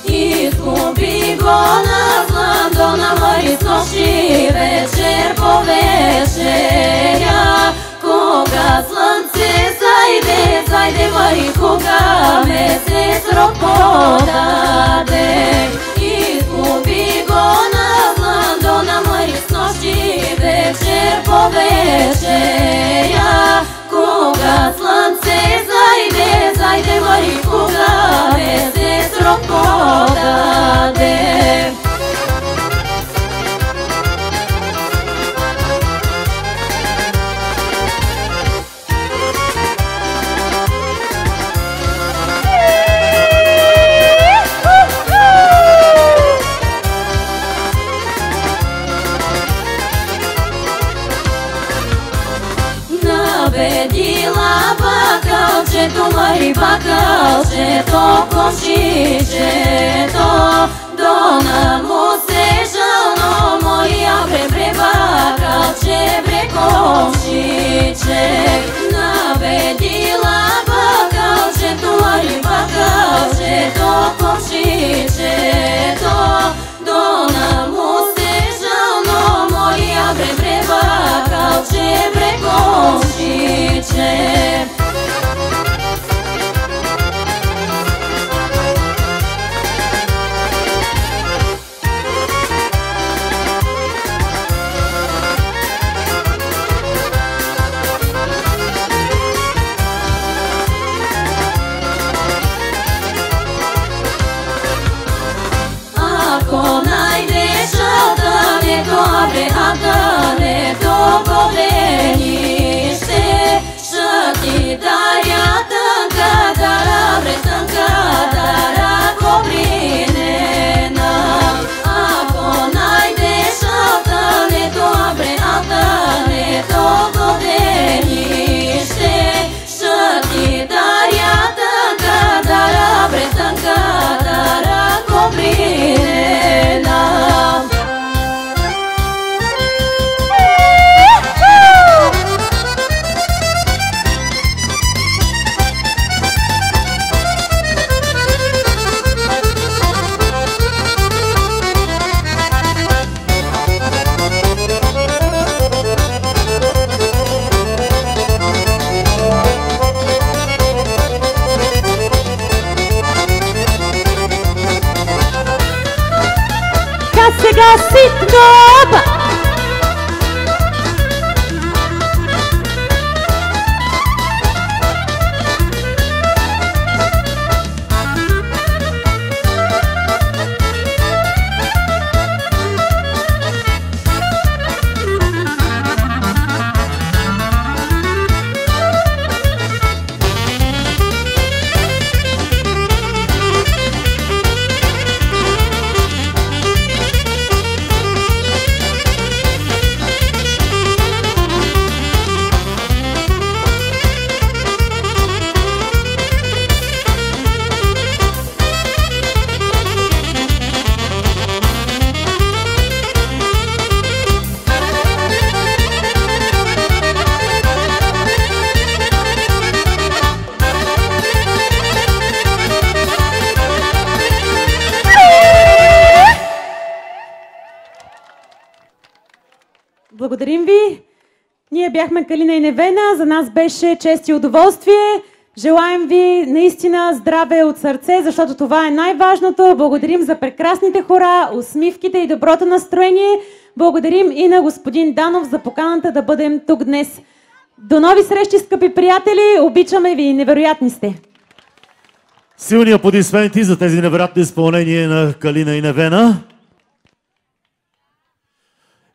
Изгуби го на Лондона Мари с нощи вечер по вечеря. Кога слънце зайде, зайде Мари, кога месец рок подаде. Изгуби го на Лондона Мари с нощи вечер по вечеря. Кога слънце зайде, зайде Мари, кога месец рок подаде. Набедила бакалчето, Мари, бакалчето, комшичето. Дона му се жално, моя бре бакалче, бре комшиче. Набедила бакалчето, Мари, бакалчето, комшичето. Дона му се жално, моя бре бакалче, бре комшиче. Благодарим ви. Ние бяхме Калина и Невена. За нас беше чест и удоволствие. Желаем ви наистина здраве от сърце, защото това е най-важното. Благодарим за прекрасните хора, усмивките и доброто настроение. Благодарим и на господин Данов за поканата да бъдем тук днес. До нови срещи, скъпи приятели! Обичаме ви! Невероятни сте! Силни аплодисменти за тези невероятни изпълнения на Калина и Невена.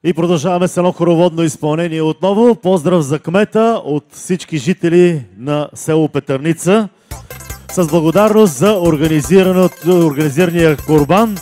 И продължаваме с едно хороводно изпълнение отново. Поздрав за кмета от всички жители на село Петърница. С благодарност за организирания курбан.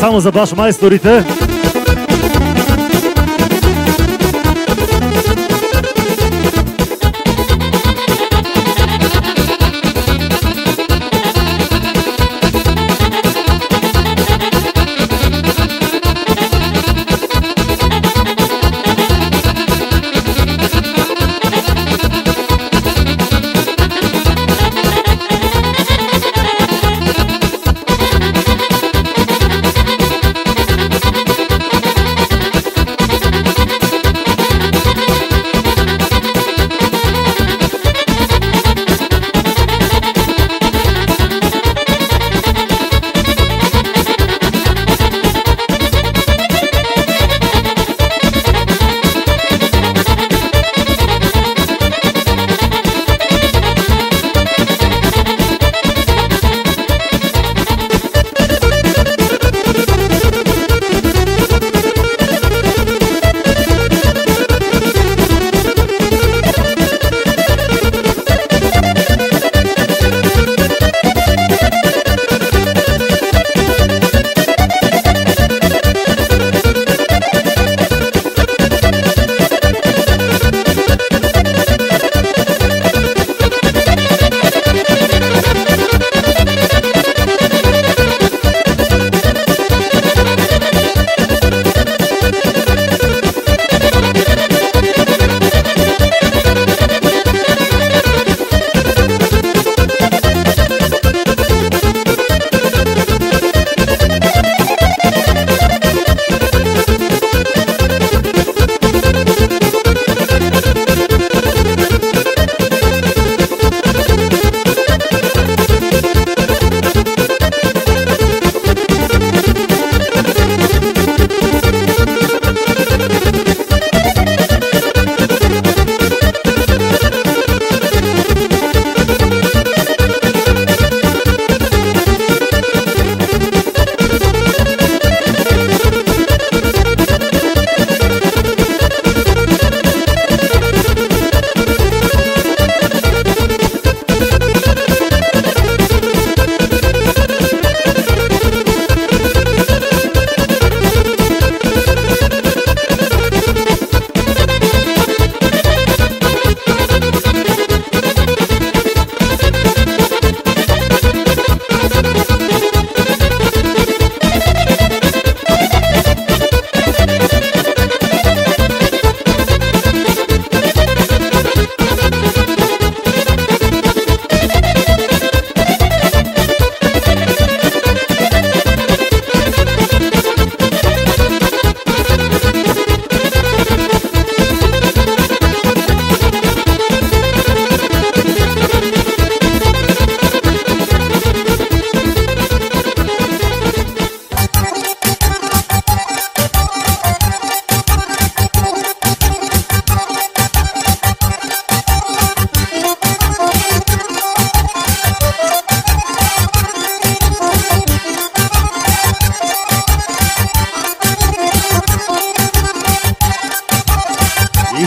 само за башмайсторите.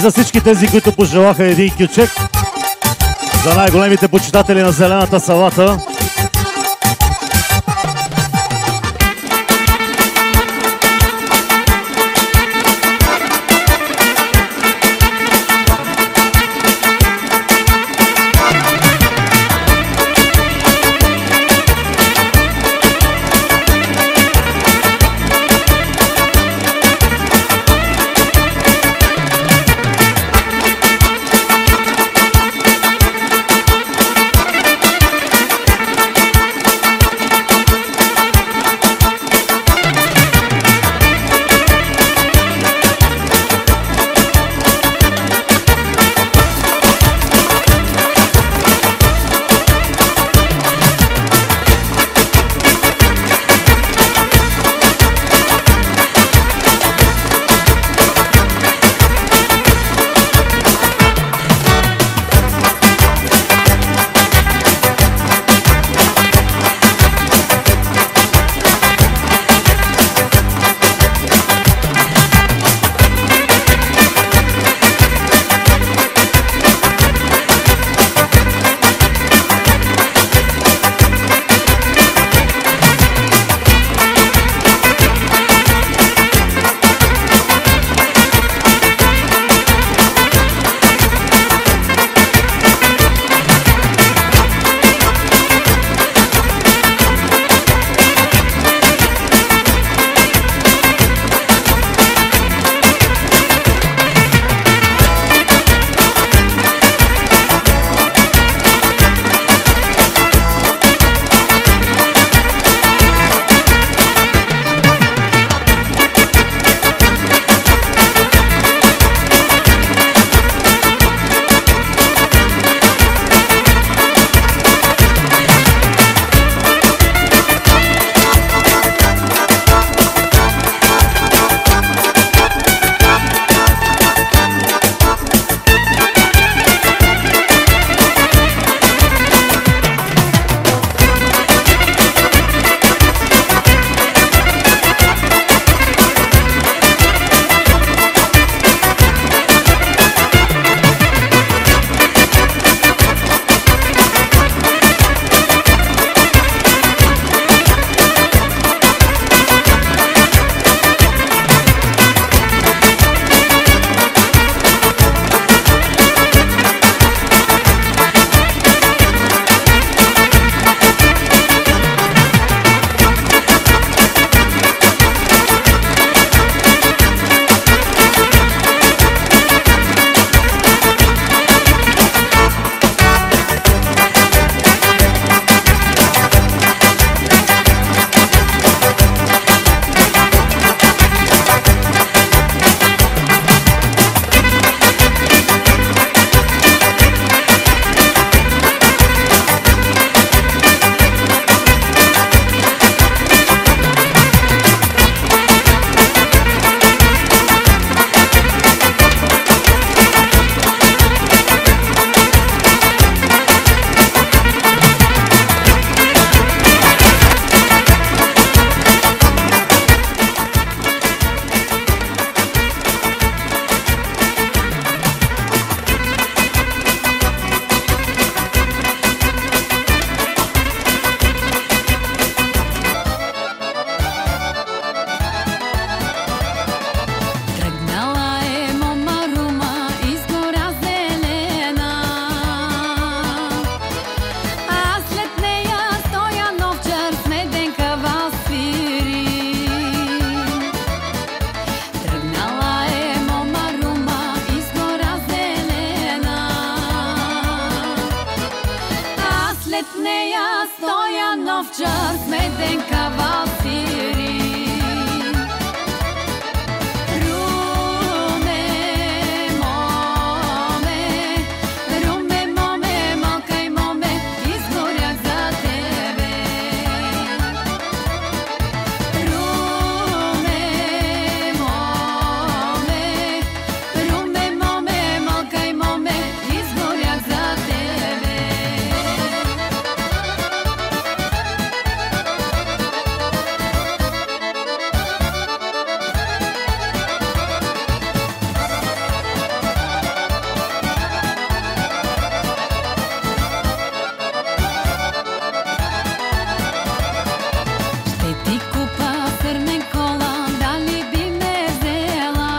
за всички тези, които пожелаха един кючек, за най-големите почитатели на зелената салата. овчар с меден кавал сирин. Руме, моме, малка и моме, изгорях за тебе. Руме, моме, малка и моме, изгорях за тебе. Ще ти купа сърмен колан, дали би ме взела?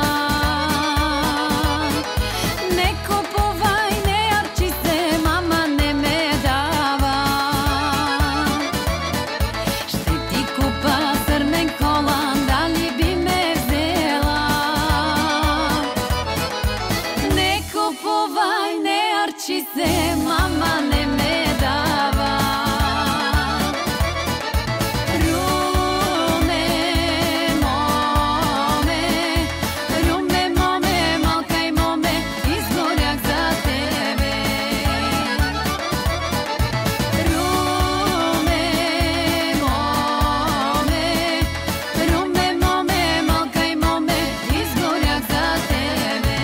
Не купувай, не ярчи се, мама не ме дава. Ще ти купа сърмен колан, дали би ме взела? Не купувай, не ярчи се, мама не ме дава. Руме, малка и моме, изгорях за тебе. Руме, малка и моме, изгорях за тебе.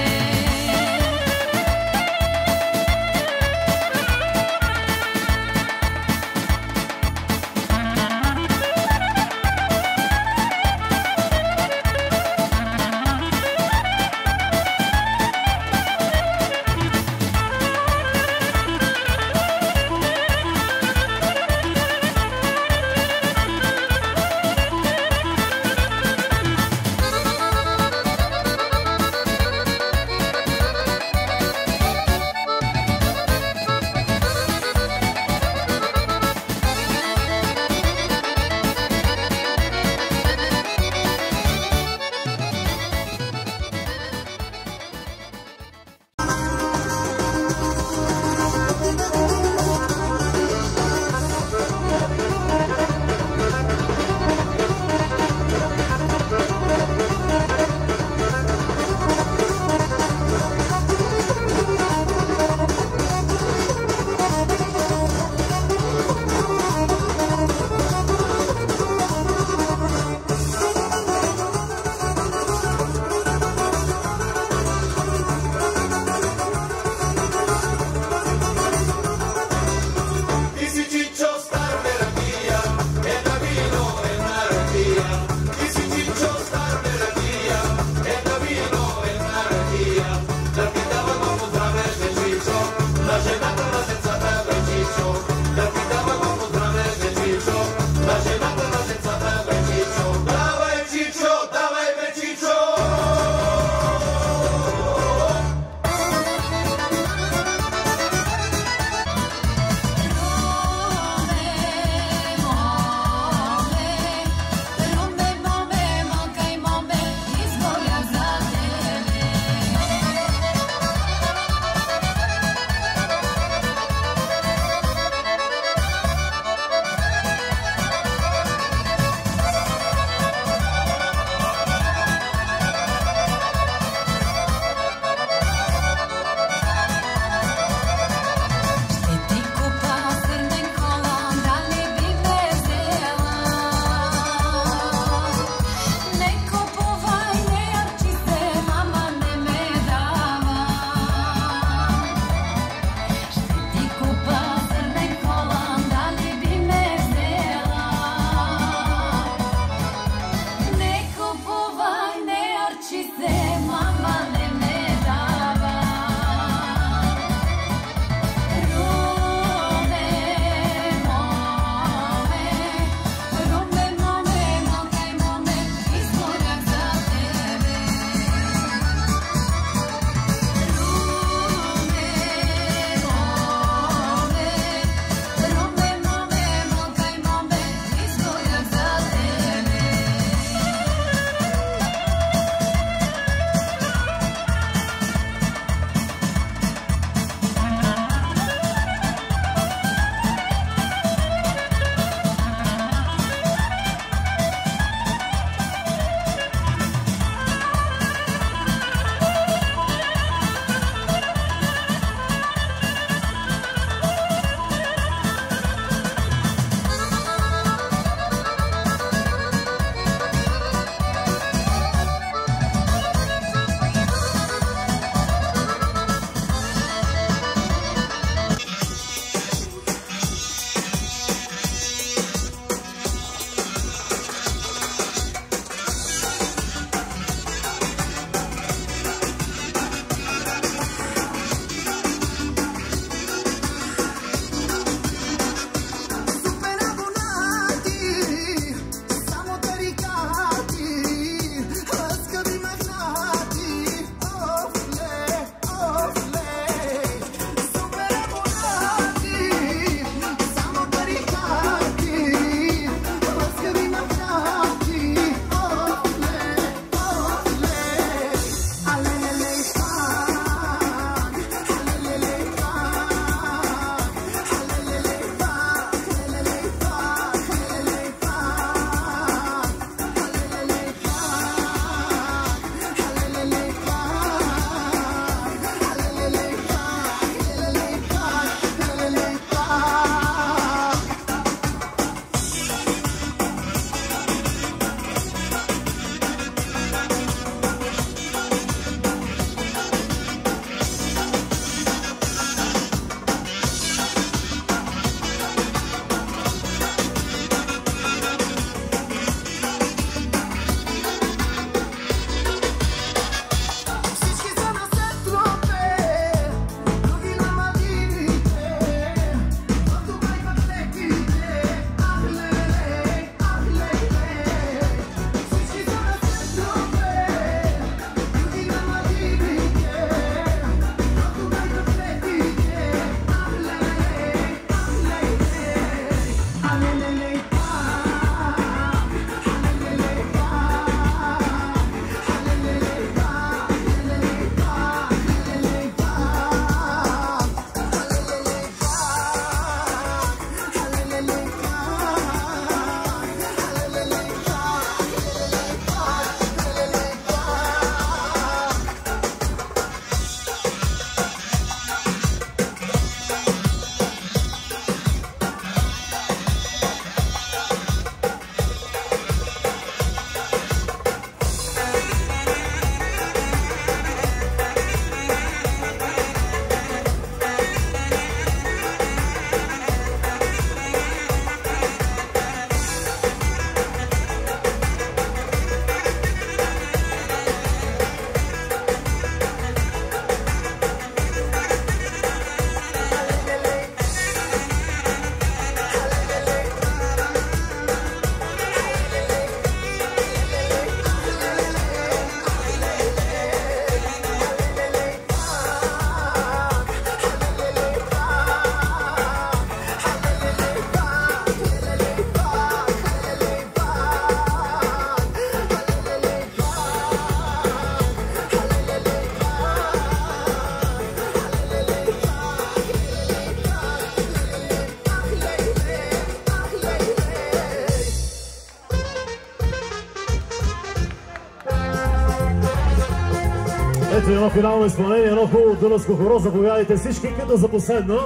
Ето едно финално изпълнение, едно хубаво дунавско хоро. Заповядайте всички като за последно.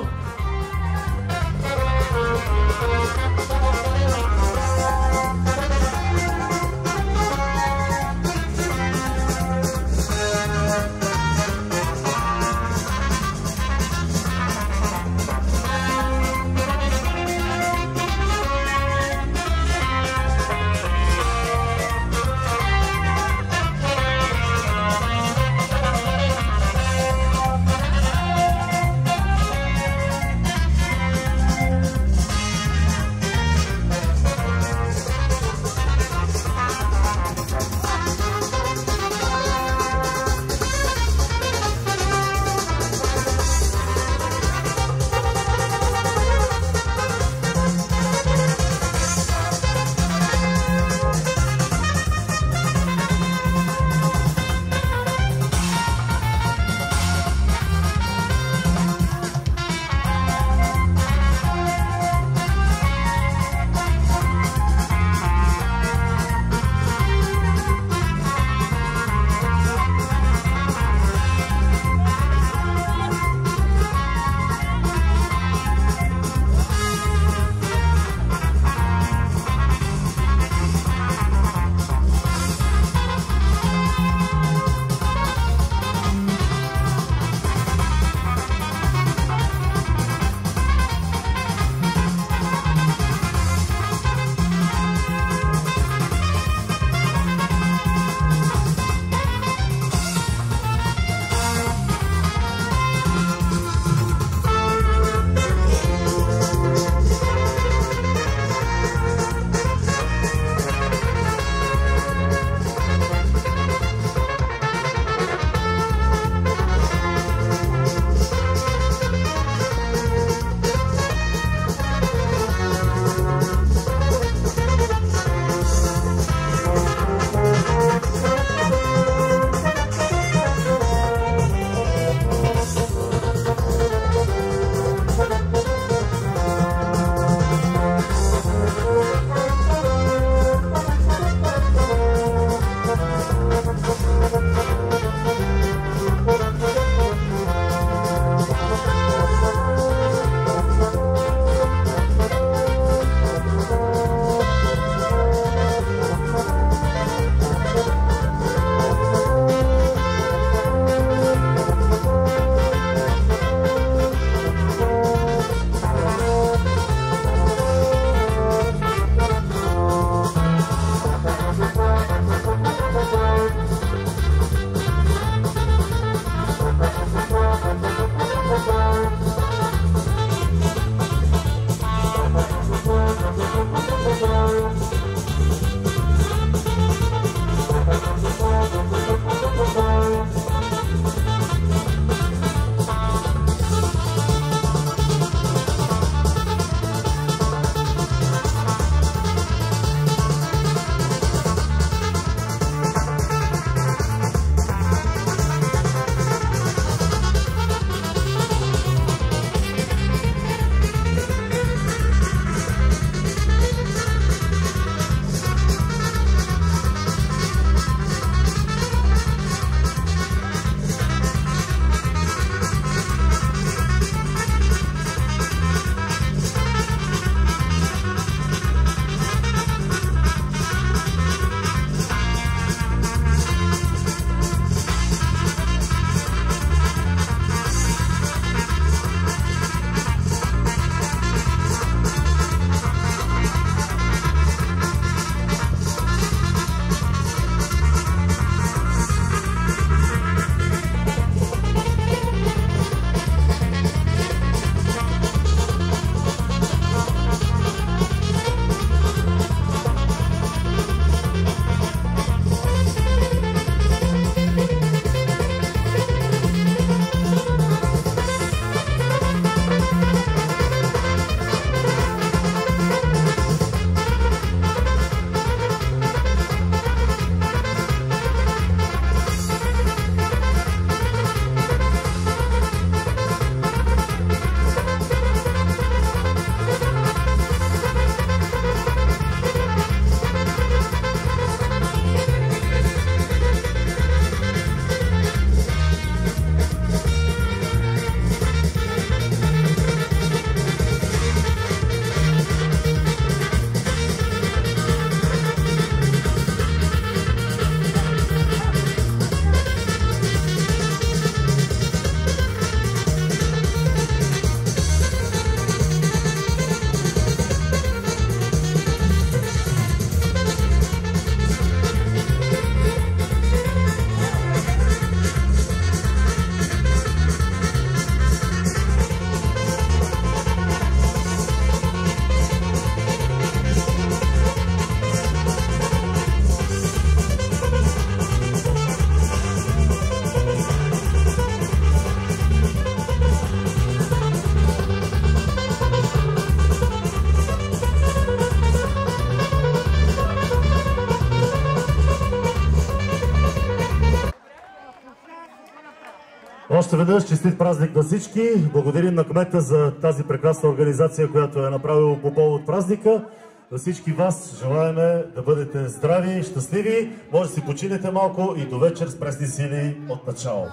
Още веднъж честит празник на всички. Благодарим на кмета за тази прекрасна организация, която е направила по повод празника. На всички вас желаеме да бъдете здрави, щастливи. Може да си починете малко и до вечер с пресни сили от начало.